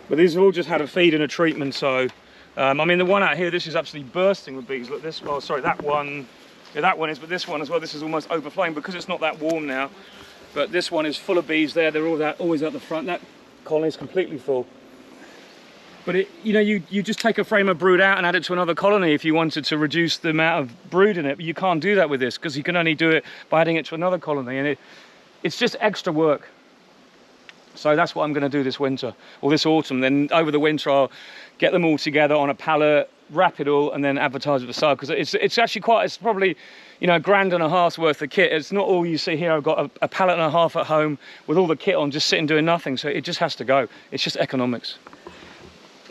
But these have all just had a feed and a treatment, so I mean, the one out here, this is absolutely bursting with bees. Look, this, well, sorry, that one, yeah, that one is, but this one as well, this is almost overflowing because it's not that warm now. But this one is full of bees there. They're all always at the front. That colony is completely full. But it, you know, you just take a frame of brood out and add it to another colony if you wanted to reduce the amount of brood in it. But you can't do that with this, because you can only do it by adding it to another colony, and it's just extra work. So that's what I'm going to do this winter, or this autumn. Then over the winter I'll get them all together on a pallet, wrap it all, and then advertise it for sale, because it's actually quite, it's probably, you know, £1.50 worth of kit. It's not all you see here. I've got a pallet and a half at home with all the kit on, just sitting doing nothing, so it just has to go. It's just economics.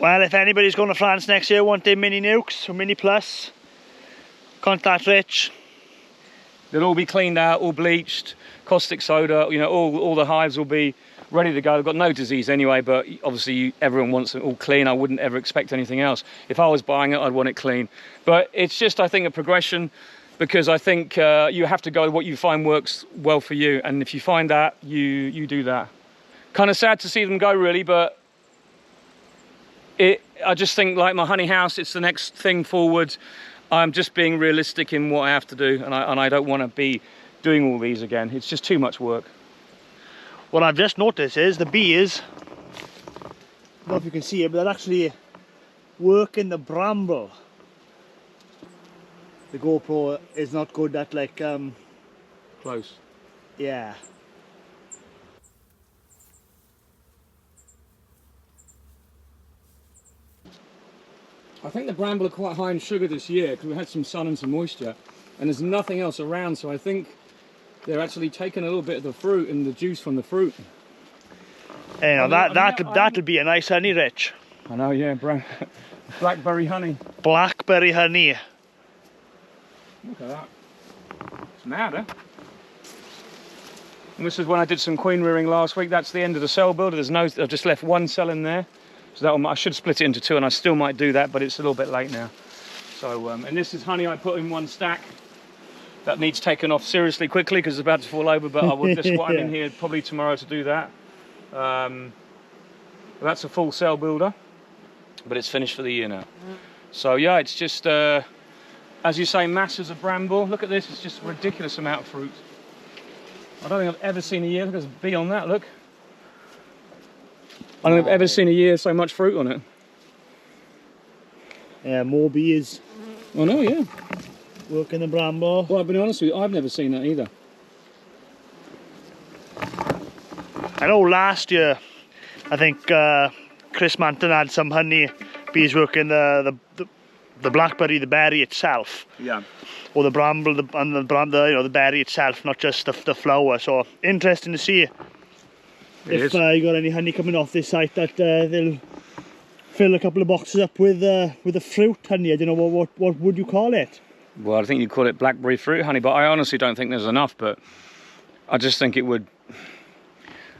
Well, if anybody's going to France next year, want their mini nukes or mini plus, contact Rich. They'll all be cleaned out, all bleached, caustic soda, you know, all the hives will be ready to go. They've got no disease anyway, but obviously everyone wants it all clean. I wouldn't ever expect anything else. If I was buying it, I'd want it clean. But it's just, I think, a progression. because I think you have to go with what you find works well for you, and if you find that, you do that. Kind of sad to see them go, really, but I just think, like my honey house, it's the next thing forward. I'm just being realistic in what I have to do, and I don't want to be doing all these again. It's just too much work. What I've just noticed is the bees, I don't know if you can see it, but they're actually working the bramble. The GoPro is not good at like Close. Yeah. I think the bramble are quite high in sugar this year because we had some sun and some moisture, and there's nothing else around, so I think they're actually taking a little bit of the fruit and the juice from the fruit. You know, that'll be a nice honey, Rich. I know, yeah, blackberry honey. Blackberry honey. Look at that. It's mad, eh? And this is when I did some queen rearing last week. That's the end of the cell builder. I've just left one cell in there. So I should split it into two, and I still might do that, but it's a little bit late now. So, and this is honey I put in one stack. That needs taken off seriously quickly because it's about to fall over, but I will just I'm in here probably tomorrow to do that. That's a full cell builder, but it's finished for the year now. So yeah, it's just, as you say, masses of bramble. Look at this, it's just a ridiculous amount of fruit. I don't think I've ever seen a year, look, there's a bee on that, look. I don't think I've ever seen a year so much fruit on it. Yeah, more bees. Oh no, yeah. Working the bramble. Well, I'll be honest with you, I've never seen that either. I know last year, I think Chris Manton had some honey bees working the blackberry, the berry itself. Yeah. Or the bramble, the berry itself, not just the flower. So interesting to see if you got any honey coming off this site that they'll fill a couple of boxes up with the fruit honey. I don't know what would you call it? Well, I think you call it blackberry fruit honey, but I honestly don't think there's enough. But I just think it would.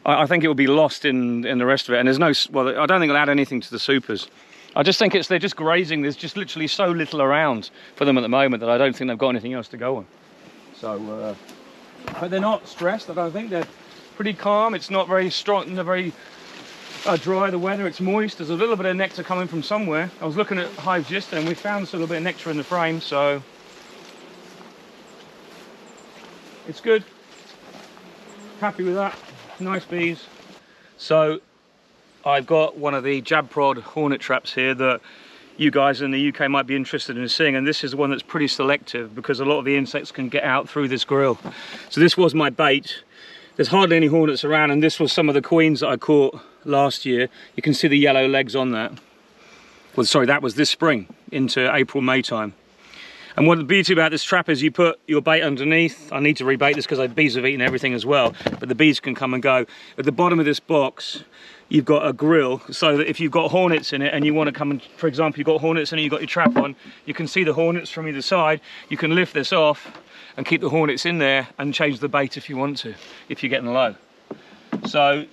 I think it would be lost in the rest of it. And there's no. Well, I don't think it'll add anything to the supers. I just think they're just grazing. There's just literally so little around for them at the moment that I don't think they've got anything else to go on. So, but they're not stressed. I don't think they're pretty calm. It's not very strong. They're very dry. The weather. It's moist. There's a little bit of nectar coming from somewhere. I was looking at hives yesterday, and we found a little bit of nectar in the frame. So. It's good. Happy with that. Nice bees. So I've got one of the jab prod hornet traps here that you guys in the UK might be interested in seeing, and this is one that's pretty selective because a lot of the insects can get out through this grill. So this was my bait. There's hardly any hornets around, and this was some of the queens that I caught last year. You can see the yellow legs on that. Well, sorry, that was this spring into April, May time. And what the beauty about this trap is you put your bait underneath. I need to rebait this because the bees have eaten everything as well, but the bees can come and go. At the bottom of this box, you've got a grill, so that if you've got hornets in it and you want to come and, for example, you've got hornets in it, you've got your trap on, you can see the hornets from either side. You can lift this off and keep the hornets in there and change the bait if you want to, if you're getting low. So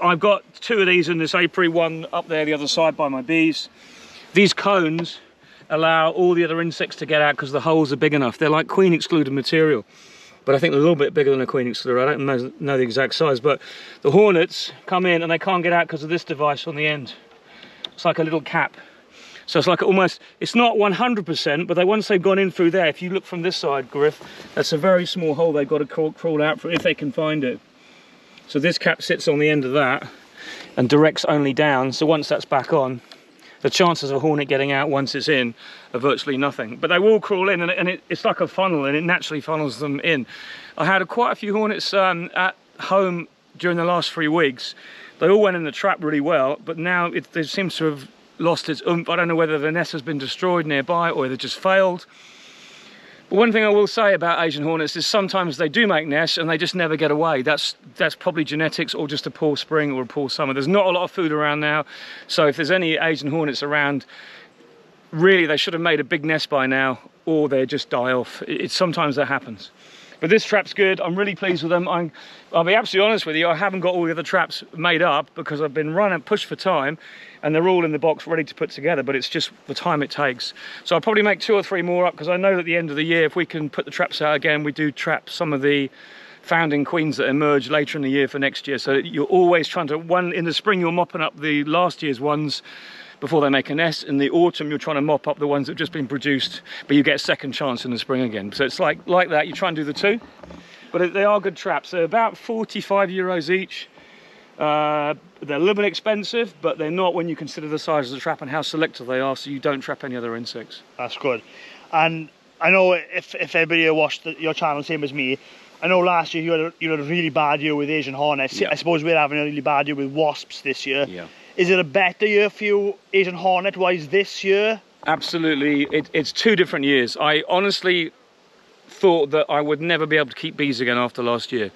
I've got two of these in this apiary, one up there the other side by my bees. These cones allow all the other insects to get out because the holes are big enough. They're like queen excluded material, but I think they're a little bit bigger than a queen excluder. I don't know the exact size, but the hornets come in and they can't get out because of this device on the end. It's like a little cap. So it's like almost, it's not 100%, but once they've gone in through there, if you look from this side, Griff, that's a very small hole they've got to crawl out for if they can find it. So this cap sits on the end of that and directs only down. So once that's back on, the chances of a hornet getting out once it's in are virtually nothing. But they will crawl in, and it's like a funnel, and it naturally funnels them in. I had quite a few hornets at home during the last 3 weeks. They all went in the trap really well, but now it seems to have lost its oomph. I don't know whether the nest has been destroyed nearby or they've just failed. But one thing I will say about Asian hornets is sometimes they do make nests and they just never get away. That's probably genetics or just a poor spring or a poor summer. There's not a lot of food around now, so if there's any Asian hornets around, really they should have made a big nest by now, or they just die off. Sometimes that happens. But this trap's good. I'm really pleased with them. I'll be absolutely honest with you, I haven't got all the other traps made up because I've been pushed for time, and they're all in the box ready to put together, but it's just the time it takes. So I'll probably make 2 or 3 more up, because I know that at the end of the year, if we can put the traps out again, we do trap some of the founding queens that emerge later in the year for next year. So you're always trying to, in the spring you're mopping up the last year's ones before they make a nest. In the autumn you're trying to mop up the ones that have just been produced, but you get a second chance in the spring again. So it's like that, you try and do the 2. But they are good traps. They're about €45 each. They're a little bit expensive, but they're not when you consider the size of the trap and how selective they are, so you don't trap any other insects. That's good. And I know if everybody who watched your channel, same as me, I know last year you had a really bad year with Asian Hornets. Yeah. I suppose we're having a really bad year with wasps this year. Yeah. Is it a better year for you Asian Hornet wise this year? Absolutely. It's 2 different years. I honestly thought that I would never be able to keep bees again after last year.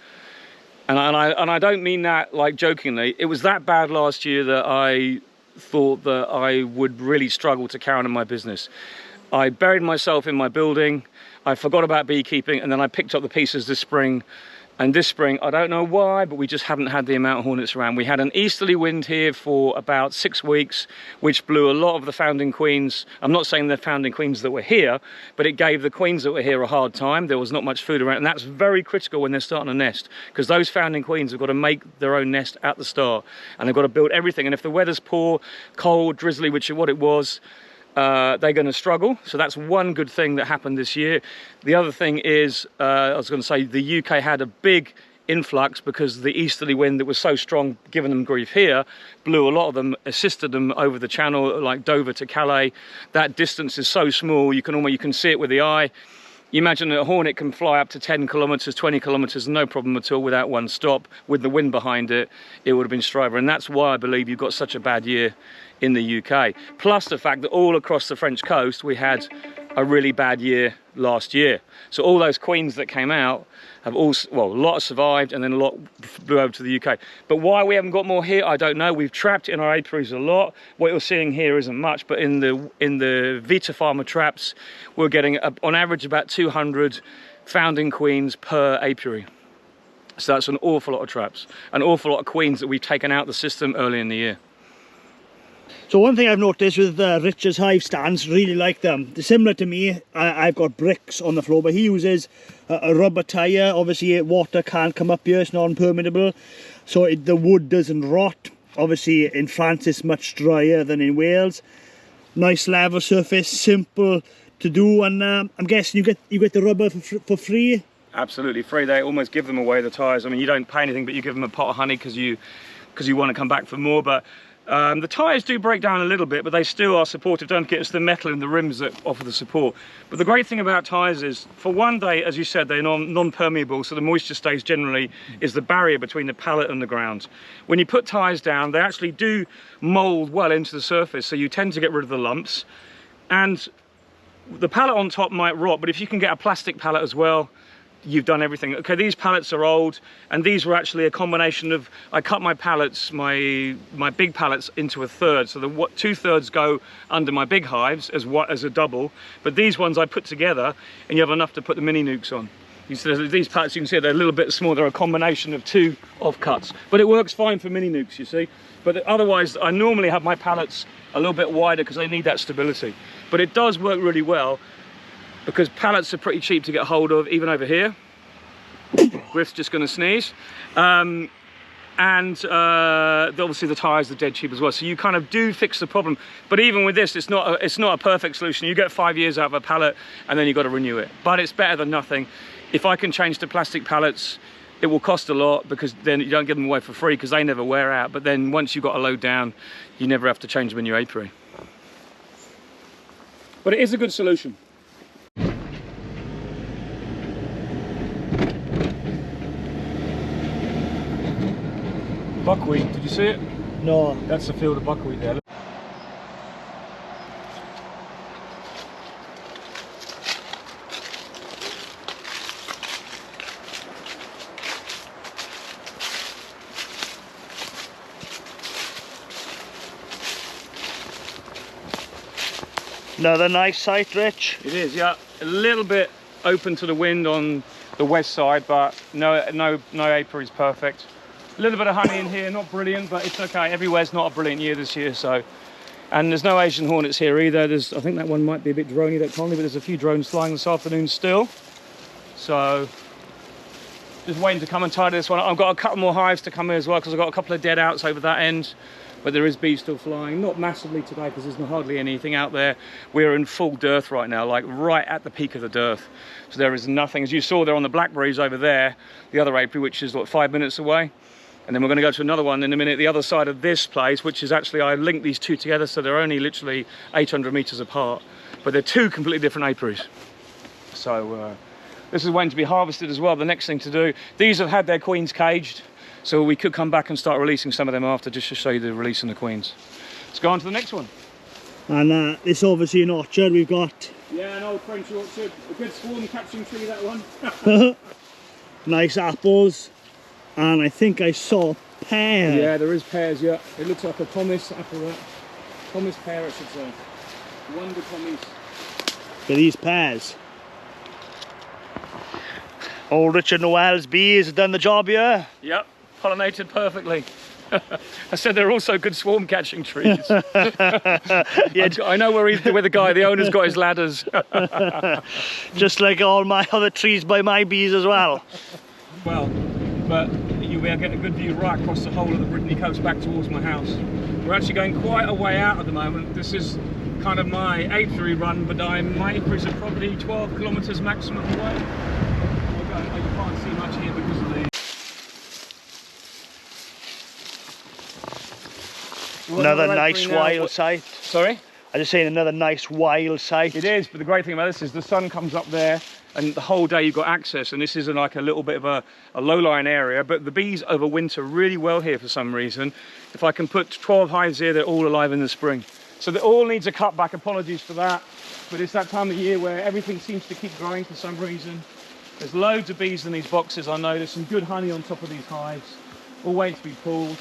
And I don't mean that like jokingly. It was that bad last year that I thought that I would really struggle to carry on in my business. I buried myself in my building. I forgot about beekeeping, and then I picked up the pieces this spring. And this spring, I don't know why, but we just haven't had the amount of hornets around. We had an easterly wind here for about 6 weeks, which blew a lot of the founding queens. I'm not saying they're founding queens that were here, but it gave the queens that were here a hard time. There was not much food around, and that's very critical when they're starting a nest, because those founding queens have got to make their own nest at the start, and they've got to build everything. And if the weather's poor, cold, drizzly, which is what it was, they're going to struggle. So that's one good thing that happened this year. The other thing is, I was going to say, the UK had a big influx because the easterly wind that was so strong, giving them grief here, blew a lot of them, assisted them over the channel, like Dover to Calais. That distance is so small, you can see it with the eye. You imagine that a hornet can fly up to 10 kilometers, 20 kilometers, no problem at all without one stop. With the wind behind it, it would have been striver. And that's why I believe you've got such a bad year in the UK. Plus the fact that all across the French coast, we had a really bad year last year. So all those queens that came out have all, well, a lot have survived, and then a lot blew over to the UK. But why we haven't got more here, I don't know. We've trapped in our apiaries a lot. What you're seeing here isn't much, but in the Vita Farmer traps, we're getting on average about 200 founding queens per apiary. So that's an awful lot of traps, an awful lot of queens that we've taken out the system early in the year. So one thing I've noticed with Richard's hive stands, really like them. They're similar to me. I've got bricks on the floor, but he uses a rubber tyre. Obviously water can't come up here, it's non-permeable, so the wood doesn't rot. Obviously in France it's much drier than in Wales. Nice level surface, simple to do, and I'm guessing you get the rubber for free? Absolutely free. They almost give them away, the tyres. I mean, you don't pay anything, but you give them a pot of honey because you want to come back for more. But the tyres do break down a little bit, but they still are supportive. Don't forget, it's the metal in the rims that offer the support. But the great thing about tyres is, for one day, as you said, they're non-permeable, so the moisture stays generally, is the barrier between the pallet and the ground. When you put tyres down, they actually do mould well into the surface, so you tend to get rid of the lumps. And the pallet on top might rot, but if you can get a plastic pallet as well, you've done everything. Okay, these pallets are old, and these were actually a combination of, I cut my pallets, my big pallets into a third, so the 2/3 go under my big hives as a double, but these ones I put together, and you have enough to put the mini nukes on. You see, these pallets, you can see they're a little bit small. They're a combination of 2 offcuts, but it works fine for mini nukes, you see. But otherwise, I normally have my pallets a little bit wider because they need that stability. But it does work really well, because pallets are pretty cheap to get hold of, even over here. Griff's just going to sneeze. And obviously the tyres are dead cheap as well. So you kind of do fix the problem. But even with this, it's not a perfect solution. You get 5 years out of a pallet, and then you've got to renew it. But it's better than nothing. If I can change to plastic pallets, it will cost a lot, because then you don't give them away for free, because they never wear out. But then once you've got a load down, you never have to change them in your apiary. But it is a good solution. Buckwheat, did you see it? No. That's the field of buckwheat there. Another nice site, Rich. It is, yeah. A little bit open to the wind on the west side, but no apiary is perfect. A little bit of honey in here, not brilliant, but it's okay. Everywhere's not a brilliant year this year, so. And there's no Asian Hornets here either. I think that one might be a bit drony, that colony, but there's a few drones flying this afternoon still. So, just waiting to come and tidy this one. I've got a couple more hives to come in as well, because I've got a couple of dead outs over that end. But there is bees still flying, not massively today because there's hardly anything out there. We're in full dearth right now, like right at the peak of the dearth. So there is nothing. As you saw there on the blackberries over there, the other apiary, which is what, 5 minutes away. And then we're going to go to another one in a minute, the other side of this place, which is actually, I linked these two together, so they're only literally 800 meters apart. But they're two completely different apiaries. So this is waiting to be harvested as well, the next thing to do. These have had their queens caged. So we could come back and start releasing some of them after, just to show you the releasing the queens. Let's go on to the next one. And this obviously an orchard we've got. Yeah, an old French orchard. A good swarm catching tree, that one. Nice apples. And I think I saw pear. Yeah, there is pears, yeah. It looks like a Thomas apple. Thomas pear, I should say. Wonder Thomas. Look at these pears. Old Richard Noel's bees have done the job here. Yep. Pollinated perfectly. I said they're also good swarm catching trees. Yeah, I know where the guy, the owner's got his ladders. Just like all my other trees by my bees as well. Well, but you will get a good view right across the whole of the Brittany coast back towards my house. We're actually going quite a way out at the moment. This is kind of my apiary run, but my apiaries are probably 12 kilometres maximum away. You can't see much here because of the... Another nice wild site. Sorry? I'm just saying, another nice wild site. It is, but the great thing about this is the sun comes up there and the whole day you've got access, and this is like a little bit of a low-lying area, but the bees overwinter really well here for some reason. If I can put 12 hives here, they're all alive in the spring. So they all needs a cutback, apologies for that, but it's that time of year where everything seems to keep growing for some reason. There's loads of bees in these boxes, I know. There's some good honey on top of these hives, all waiting to be pulled.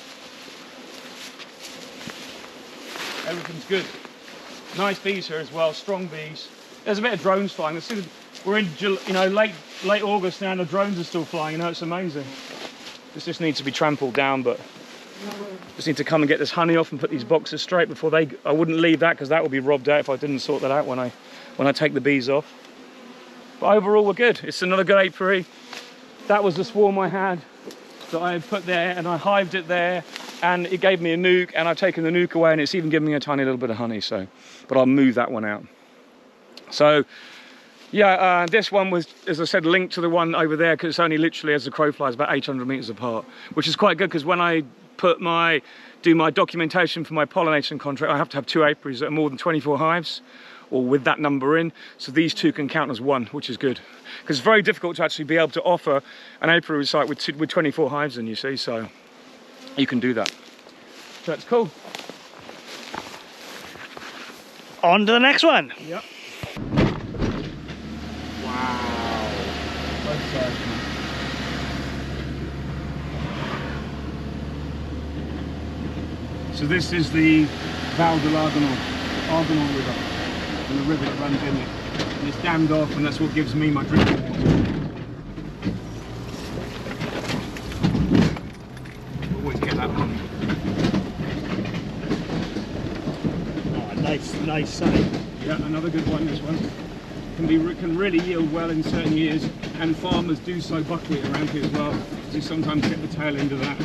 Everything's good. Nice bees here as well, strong bees. There's a bit of drones flying. We're in, late August now and the drones are still flying, it's amazing. This just needs to be trampled down, but just need to come and get this honey off and put these boxes straight before I wouldn't leave that because that would be robbed out if I didn't sort that out when I take the bees off. But overall we're good. It's another good apiary. That was the swarm I had that I had put there, and I hived it there, and it gave me a nuke, and I've taken the nuke away, and it's even given me a tiny little bit of honey, so, but I'll move that one out. So yeah, this one was, as I said, linked to the one over there because it's only literally, as the crow flies, about 800 meters apart, which is quite good because when I do my documentation for my pollination contract, I have to have two apiaries that are more than 24 hives, or with that number in, so these two can count as one, which is good. Because it's very difficult to actually be able to offer an apiary site with 24 hives in, you see, so you can do that. So that's cool. On to the next one. Yep. Wow. So this is the Val de l'Argonal River, and the river that runs in it. And it's dammed off, and that's what gives me my drinking water. Always get that one. Oh, nice site. Yeah, another good one. This one can really yield well in certain years, and farmers do sow buckwheat around here as well. So you sometimes get the tail end of that.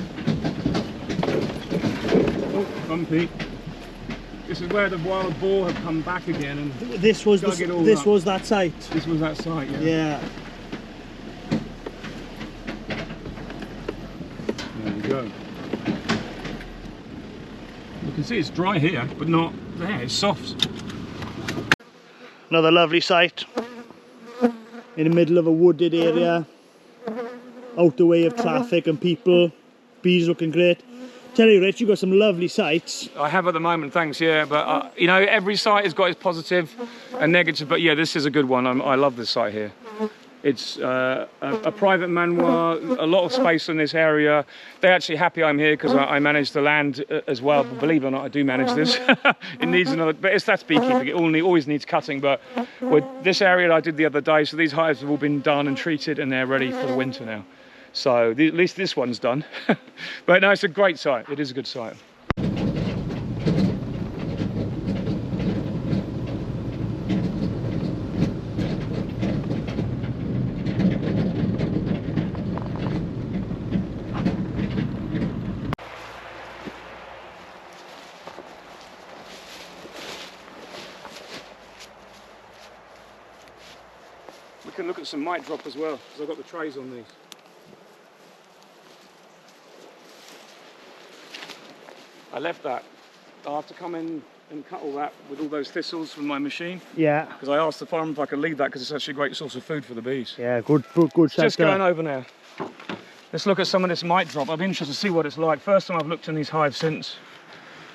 Oh, bumpy. This is where the wild boar have come back again, and this was that site. This was that site, yeah. Yeah. There you go. You can see it's dry here, but not there. It's soft. Another lovely site in the middle of a wooded area, out the way of traffic and people. Bees looking great. Tell you, Rich, you've got some lovely sites. I have at the moment, thanks, yeah, but you know, every site has got its positive and negative, but yeah, this is a good one. I love this site here. It's a private manoir, a lot of space in this area. They're actually happy I'm here because I manage the land as well. But believe it or not, I do manage this. It needs another, but that's beekeeping. It always needs cutting. But with this area I did the other day, so these hives have all been done and treated, and they're ready for the winter now. So at least this one's done. But no, it's a great site. It is a good site. We can look at some mite drop as well, because I've got the trays on these. I left that. I'll have to come in and cut all that with all those thistles from my machine. Yeah. Because I asked the farmer if I could leave that because it's actually a great source of food for the bees. Yeah, good Just going over now. Let's look at some of this mite drop. I'm interested to see what it's like. First time I've looked in these hives since.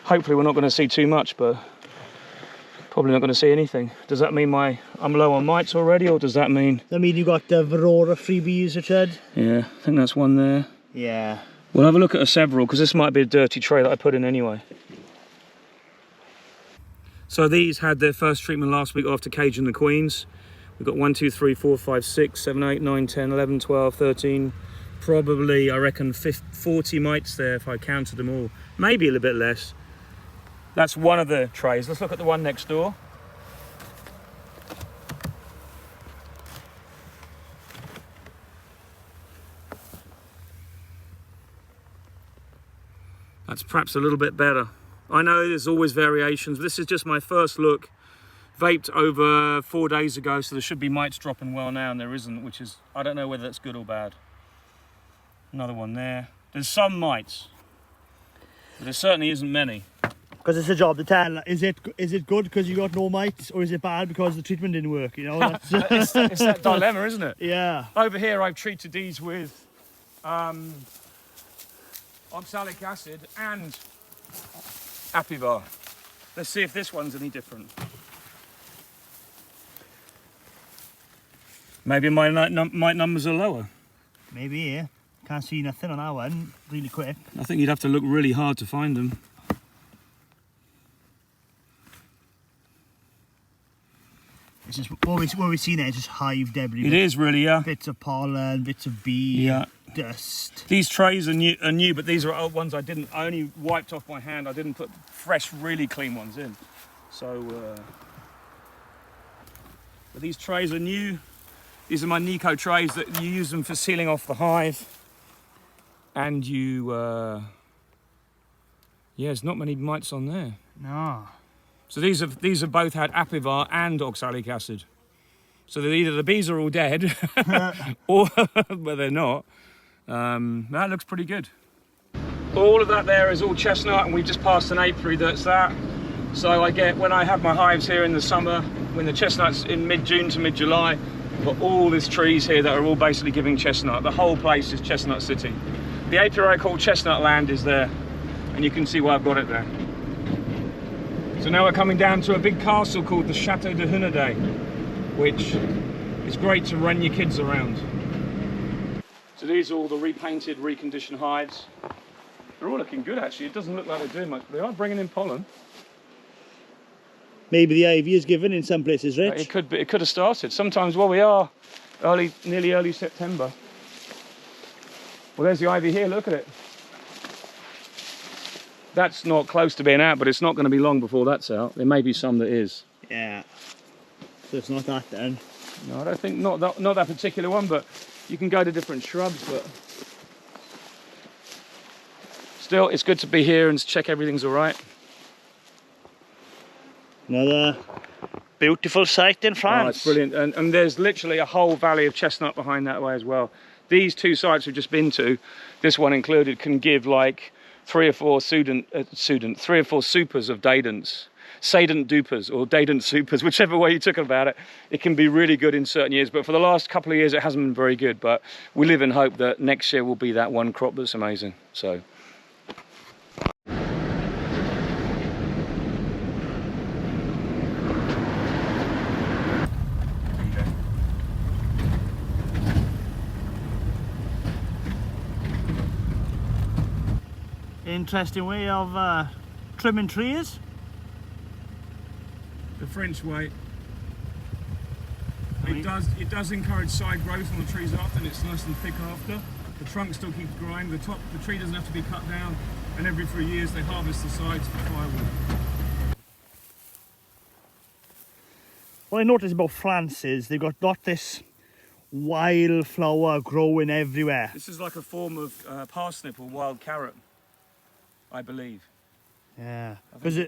Hopefully we're not going to see too much, but probably not going to see anything. Does that mean I'm low on mites already, or does that mean... I mean, you got the Varroa freebies, Richard? Yeah, I think that's one there. Yeah. We'll have a look at several, because this might be a dirty tray that I put in anyway. So these had their first treatment last week after caging the queens. We've got 1, 2, 3, 4, 5, 6, 7, 8, 9, 10, 11, 12, 13, probably, I reckon, 40 mites there if I counted them all. Maybe a little bit less. That's one of the trays. Let's look at the one next door. That's perhaps a little bit better. I know there's always variations. This is just my first look. Vaped over 4 days ago, so there should be mites dropping well now, and there isn't, which is, I don't know whether that's good or bad. Another one there. There's some mites, but there certainly isn't many. Because it's a job to tell, is it good because you got no mites, or is it bad because the treatment didn't work, you know? That's it's that dilemma, isn't it? Yeah. Over here I've treated these with oxalic acid and apivar. Let's see if this one's any different. Maybe my mite numbers are lower. Maybe, yeah. Can't see nothing on that one, really quick. I think you'd have to look really hard to find them. It's just what we see there is just hive debris. It is really, yeah. Bits of pollen, bits of bee, dust. These trays are new, but these are old ones I only wiped off my hand. I didn't put fresh, really clean ones in. So, but these trays are new. These are my Nico trays that you use them for sealing off the hive. And you, yeah, there's not many mites on there. No. So these have both had apivar and oxalic acid. So either the bees are all dead, or but they're not. That looks pretty good. All of that there is all chestnut, and we've just passed an apiary that's that. So I get, when I have my hives here in the summer, when the chestnut's in mid-June to mid-July, I've got all these trees here that are all basically giving chestnut. The whole place is Chestnut City. The apiary called Chestnut Land is there, and you can see why I've got it there. So now we're coming down to a big castle called the Chateau de Hornet, which is great to run your kids around. So these are all the repainted, reconditioned hives. They're all looking good actually. It doesn't look like they're doing much, but they are bringing in pollen. Maybe the ivy is given in some places, Rich. It could be. It could have started. Sometimes, well, we are nearly early September. Well, there's the ivy here. Look at it. That's not close to being out, but it's not going to be long before that's out. There may be some that is. Yeah. So it's not that then. No, I don't think not that particular one, but you can go to different shrubs. But still, it's good to be here and check everything's all right. Another beautiful site in France. Oh, it's brilliant, and there's literally a whole valley of chestnut behind that way as well. These two sites we've just been to, this one included, can give like 3 or 4 supers of dadants, sadant dupers or dadant supers, whichever way you took about it. It can be really good in certain years, but for the last couple of years it hasn't been very good. But we live in hope that next year will be that one crop that's amazing. So. Interesting way of trimming trees. The French way. It does encourage side growth on the trees after, and it's nice and thick after. The trunk still keeps growing. The tree doesn't have to be cut down, and every 3 years they harvest the sides for firewood. What I noticed about France is they've got this wildflower growing everywhere. This is like a form of parsnip or wild carrot, I believe. Yeah, because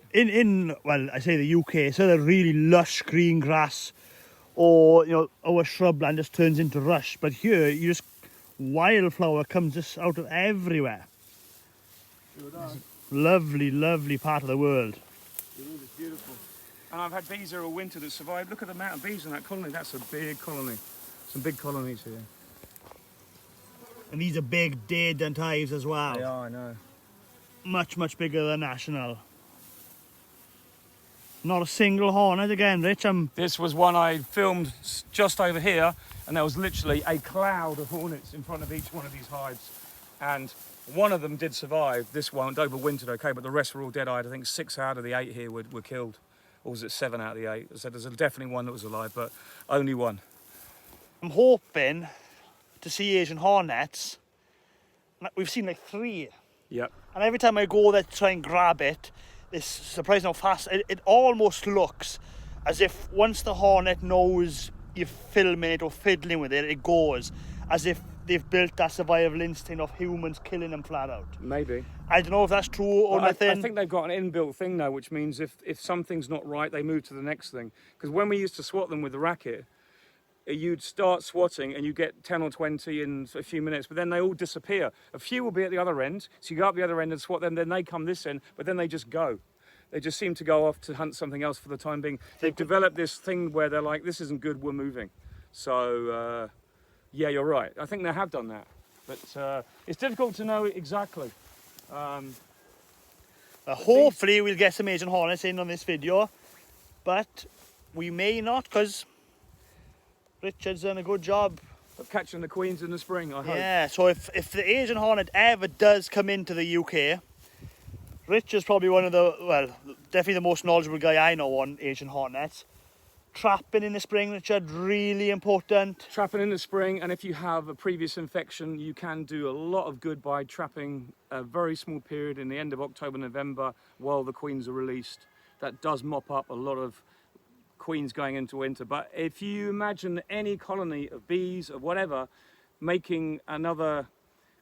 well, I say the UK, so the really lush green grass, or you know, our shrubland just turns into rush. But here, you just wildflower comes just out of everywhere. Sure does. Lovely, lovely part of the world. It is, it's beautiful. And I've had bees here all winter that survived. Look at the amount of bees in that colony. That's a big colony. Some big colonies here. And these are big day-dent hives as well. They are, I know. Much, much bigger than national. Not a single hornet again, Rich. This was one I filmed just over here, and there was literally a cloud of hornets in front of each one of these hives. And one of them did survive. This one overwintered okay, but the rest were all dead-eyed. I think 6 out of the 8 here were killed. Or was it 7 out of the 8? So there's definitely one that was alive, but only one. I'm hoping to see Asian hornets. We've seen like 3. Yep. And every time I go there to try and grab it, it's surprising how fast it almost looks as if once the hornet knows you're filming it or fiddling with it, it goes as if they've built that survival instinct of humans killing them flat out. Maybe. I don't know if that's true or nothing. I think they've got an inbuilt thing now, which means if something's not right, they move to the next thing. Because when we used to swat them with the racket, you'd start swatting and you get 10 or 20 in a few minutes, but then they all disappear. A few will be at the other end, so you go up the other end and swat them, then they come this end, but then they just go. They just seem to go off to hunt something else for the time being. They've developed this thing where they're like, this isn't good, we're moving. So, yeah, you're right. I think they have done that, but it's difficult to know exactly. Hopefully we'll get some Asian hornets in on this video, but we may not, because Richard's done a good job of catching the queens in the spring, I hope. Yeah, so if the Asian hornet ever does come into the UK, Richard's probably one of the, well, definitely the most knowledgeable guy I know on Asian hornets. Trapping in the spring, Richard, really important. Trapping in the spring, and if you have a previous infection, you can do a lot of good by trapping a very small period in the end of October, November, while the queens are released. That does mop up a lot of queens going into winter. But if you imagine any colony of bees or whatever making another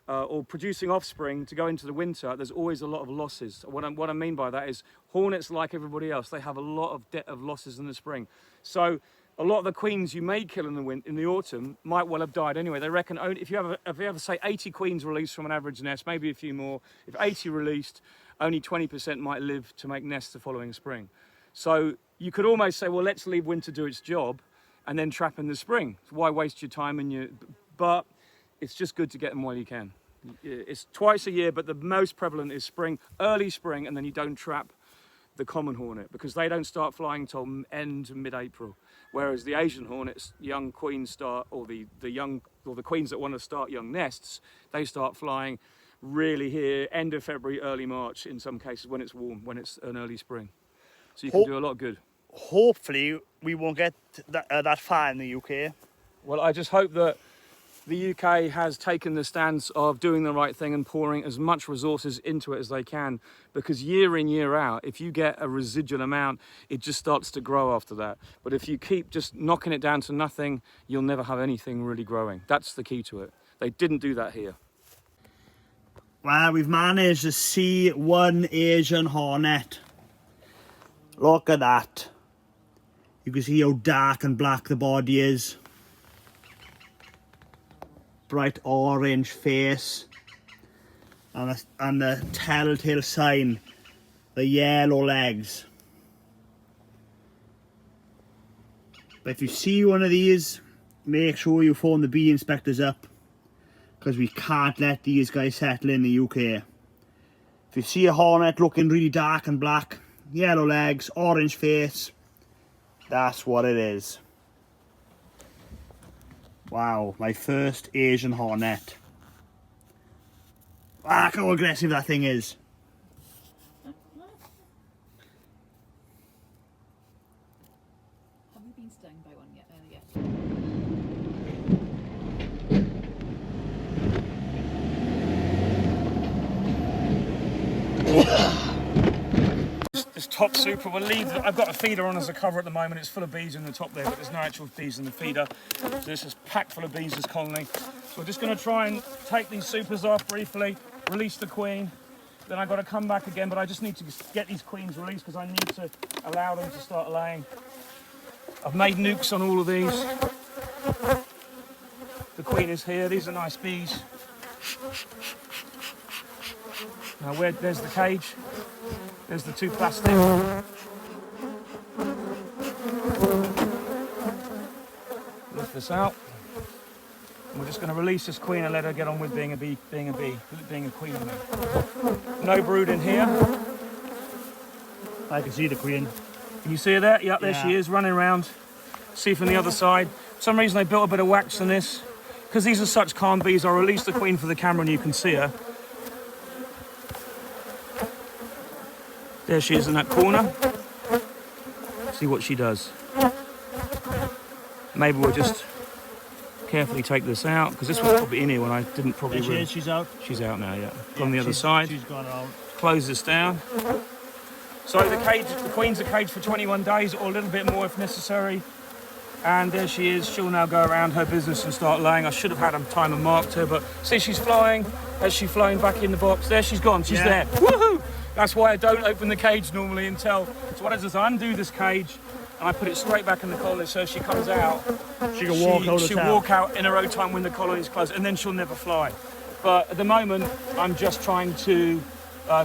or producing offspring to go into the winter, there's always a lot of losses. What I mean by that is hornets, like everybody else, they have a lot of losses in the spring. So a lot of the queens you may kill in the autumn might well have died anyway. They reckon only if you have say 80 queens released from an average nest, maybe a few more, if 80 released, only 20% might live to make nests the following spring. So you could almost say, well, let's leave winter do its job and then trap in the spring. Why waste your time? But it's just good to get them while you can. It's twice a year, but the most prevalent is spring, early spring, and then you don't trap the common hornet because they don't start flying till end mid-April. Whereas the Asian hornets, young queens start, or the queens that want to start young nests, they start flying really here end of February, early March in some cases when it's warm, when it's an early spring. So you can do a lot of good. Hopefully we won't get that far in the UK. Well, I just hope that the UK has taken the stance of doing the right thing and pouring as much resources into it as they can, because year in, year out, if you get a residual amount, it just starts to grow after that. But if you keep just knocking it down to nothing, you'll never have anything really growing. That's the key to it. They didn't do that here. Well, we've managed to see one Asian hornet. Look at that. You can see how dark and black the body is. Bright orange face. And the telltale sign, the yellow legs. But if you see one of these, make sure you phone the bee inspectors up, because we can't let these guys settle in the UK. If you see a hornet looking really dark and black, yellow legs, orange face, that's what it is. Wow, my first Asian hornet. Look how aggressive that thing is. hasn't been stung by one yet. This top super, we'll leave. I've got a feeder on as a cover at the moment. It's full of bees in the top there, but there's no actual bees in the feeder. So this is packed full of bees, this colony. So we're just going to try and take these supers off briefly, release the queen. Then I've got to come back again, but I just need to get these queens released because I need to allow them to start laying. I've made nukes on all of these. The queen is here. These are nice bees. Now there's the cage. There's the two plastic. Lift this out. And we're just going to release this queen and let her get on with being a queen. No brood in here. I can see the queen. Can you see her there? Yep, there she is, running around. See from the other side. For some reason they built a bit of wax on this. Because these are such calm bees, I'll release the queen for the camera and you can see her. There she is in that corner. See what she does. Maybe we'll just carefully take this out, because this was probably in here when I didn't probably... There she is, she's out. She's out now, yeah. On the other side. She's gone out. Close this down. So the queen's are caged for 21 days or a little bit more if necessary. And there she is. She'll now go around her business and start laying. I should have had a timer marked her, but see, she's flying. As she's flying back in the box, there she's gone. She's there. Woohoo! That's why I don't open the cage normally until... So what I do is I undo this cage and I put it straight back in the colony, so she comes out. She can walk out. She'll walk out in her own time when the colony's closed, and then she'll never fly. But at the moment, I'm just trying to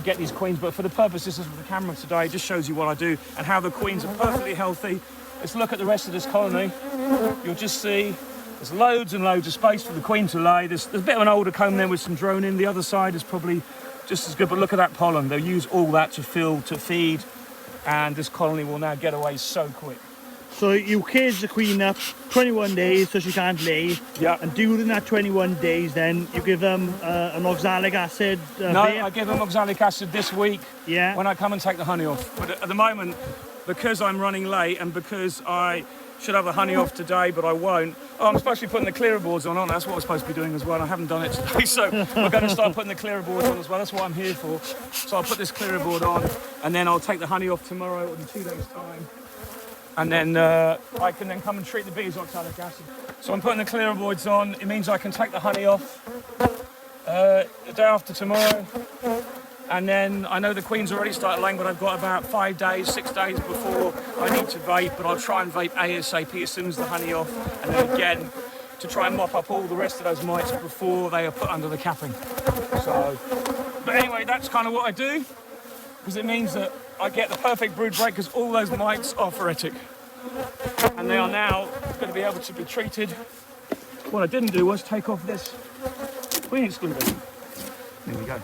get these queens. But for the purposes of the camera today, it just shows you what I do and how the queens are perfectly healthy. Let's look at the rest of this colony. You'll just see there's loads and loads of space for the queen to lay. There's a bit of an older comb there with some drone in. The other side is probably just as good, but look at that pollen. They'll use all that to feed, and this colony will now get away so quick. So you cage the queen up 21 days so she can't lay. Yeah. And during that 21 days then you give them an oxalic acid No, I give them oxalic acid this week when I come and take the honey off. But at the moment, because I'm running late and because I should have the honey off today, but I won't. Oh, I'm supposed to be putting the clearer boards on. That's what I'm supposed to be doing as well. I haven't done it today, so we're going to start putting the clearer boards on as well. That's what I'm here for. So I'll put this clearer board on, and then I'll take the honey off tomorrow in 2 days' time. And then I can then come and treat the bees with oxalic acid. So I'm putting the clearer boards on. It means I can take the honey off the day after tomorrow. And then I know the queen's already started laying, but I've got about 5 days, 6 days before I need to vape, but I'll try and vape ASAP as soon as the honey off, and then again to try and mop up all the rest of those mites before they are put under the capping. So, but anyway, that's kind of what I do, because it means that I get the perfect brood break, because all those mites are phoretic. And they are now going to be able to be treated. What I didn't do was take off this queen excluder. There we go.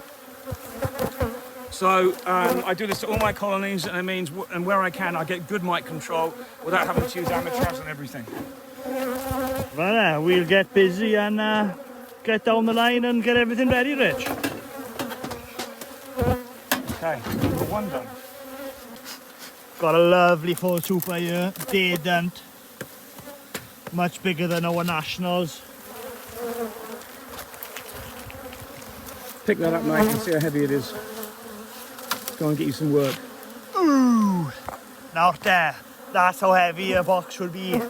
So I do this to all my colonies, and it means, and where I can, I get good mite control without having to use amateurs and everything. Well, we'll get busy and get down the line and get everything ready, Rich. Okay, number one done. Got a lovely full super here, Dadant. Much bigger than our nationals. Pick that up, mate, and see how heavy it is. Go and get you some work. Ooh! Now there. That's how heavy a box should be.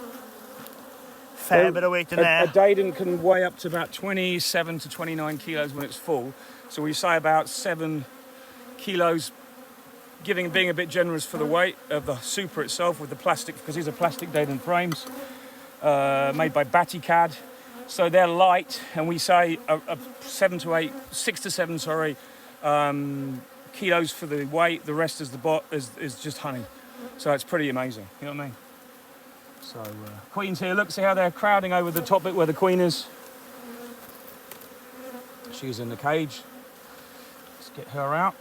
Fair bit of weight in there. A Dadant can weigh up to about 27 to 29 kilos when it's full. So we say about 7 kilos, being a bit generous for the weight of the super itself with the plastic, because these are plastic Dadant frames made by Batikad. So they're light, and we say 6 to 7 kilos for the weight. The rest is is just honey. So it's pretty amazing. You know what I mean? So queen's here. Look, see how they're crowding over the top bit where the queen is. She's in the cage. Let's get her out.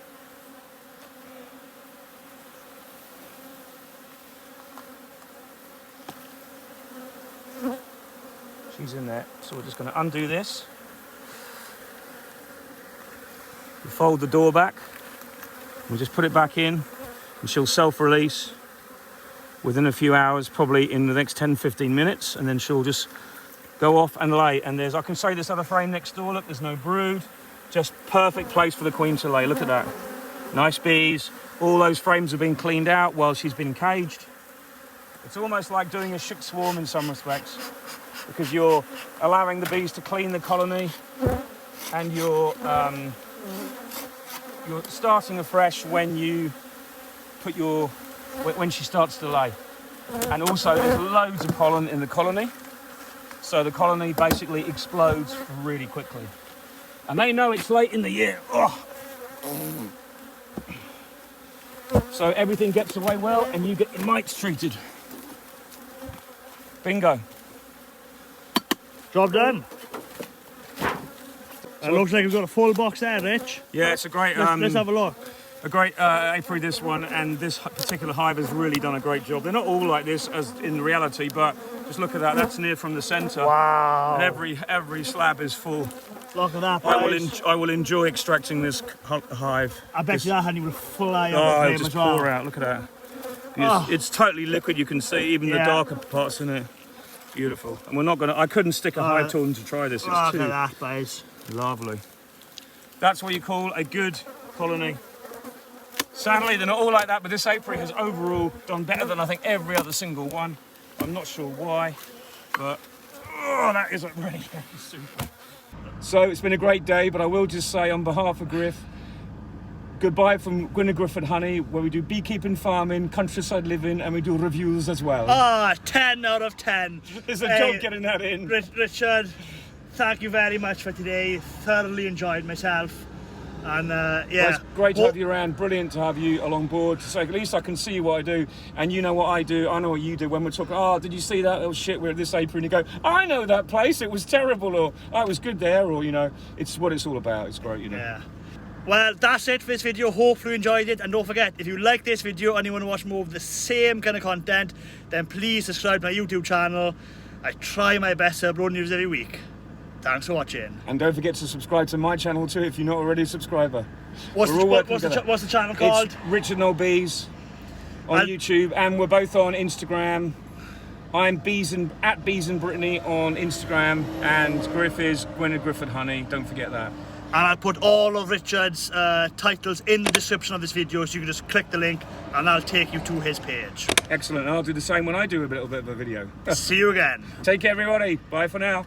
She's in there. So we're just going to undo this. We fold the door back. We'll just put it back in, and she'll self-release. within a few hours, probably in the next 10-15 minutes, and then she'll just go off and lay. And I can show you this other frame next door. Look, there's no brood. Just perfect place for the queen to lay. Look at that. Nice bees. All those frames have been cleaned out while she's been caged. It's almost like doing a shook swarm in some respects, because you're allowing the bees to clean the colony, and you're starting afresh when you put when she starts to lay. And also there's loads of pollen in the colony, so the colony basically explodes really quickly. And they know it's late in the year. Oh. So everything gets away well, and you get your mites treated. Bingo. Job done. It looks like we've got a full box there, Rich. Yeah, it's a great... Let's have a look. A great apiary, this one, and this particular hive has really done a great job. They're not all like this as in reality, but just look at that. That's near from the centre. Wow. And every slab is full. Look at that, guys. I will enjoy extracting this hive. I bet you that honey will fly out on the frame just as well. pour out. Look at that. It's totally liquid. You can see even the darker parts in it. Beautiful. And we're not gonna. I couldn't stick a hive tool in to try this. It's look too at that, guys. lovely. That's what you call a good colony. Sadly, they're not all like that, but this apiary has overall done better than I think every other single one. I'm not sure why, but that is a really super. So it's been a great day, but I will just say on behalf of Griff, goodbye from Gwynedd Griffith Honey, where we do beekeeping, farming, countryside living, and we do reviews as well. 10 out of 10. It's a joke getting that in. Richard, thank you very much for today. Thoroughly enjoyed myself. And yeah, well, it's great to have you around. Brilliant to have you along board. So at least I can see what I do, and you know what I do. I know what you do. When we're talking, oh, did you see that? Oh shit, we're at this apiary, and you go, I know that place. It was terrible, or oh, it was good there, or you know, it's what it's all about. It's great, you know. Yeah. Well, that's it for this video. Hopefully you enjoyed it, and don't forget, if you like this video and you want to watch more of the same kind of content, then please subscribe to my YouTube channel. I try my best to upload news every week. Thanks for watching. And don't forget to subscribe to my channel too if you're not already a subscriber. What's the channel called? It's Richard Noel Bees on YouTube, and we're both on Instagram. I'm at Bees and Brittany on Instagram, and Griff is Gwynedd Griffith Honey. Don't forget that. And I'll put all of Richard's titles in the description of this video, so you can just click the link and I'll take you to his page. Excellent. I'll do the same when I do a little bit of a video. See you again. Take care, everybody. Bye for now.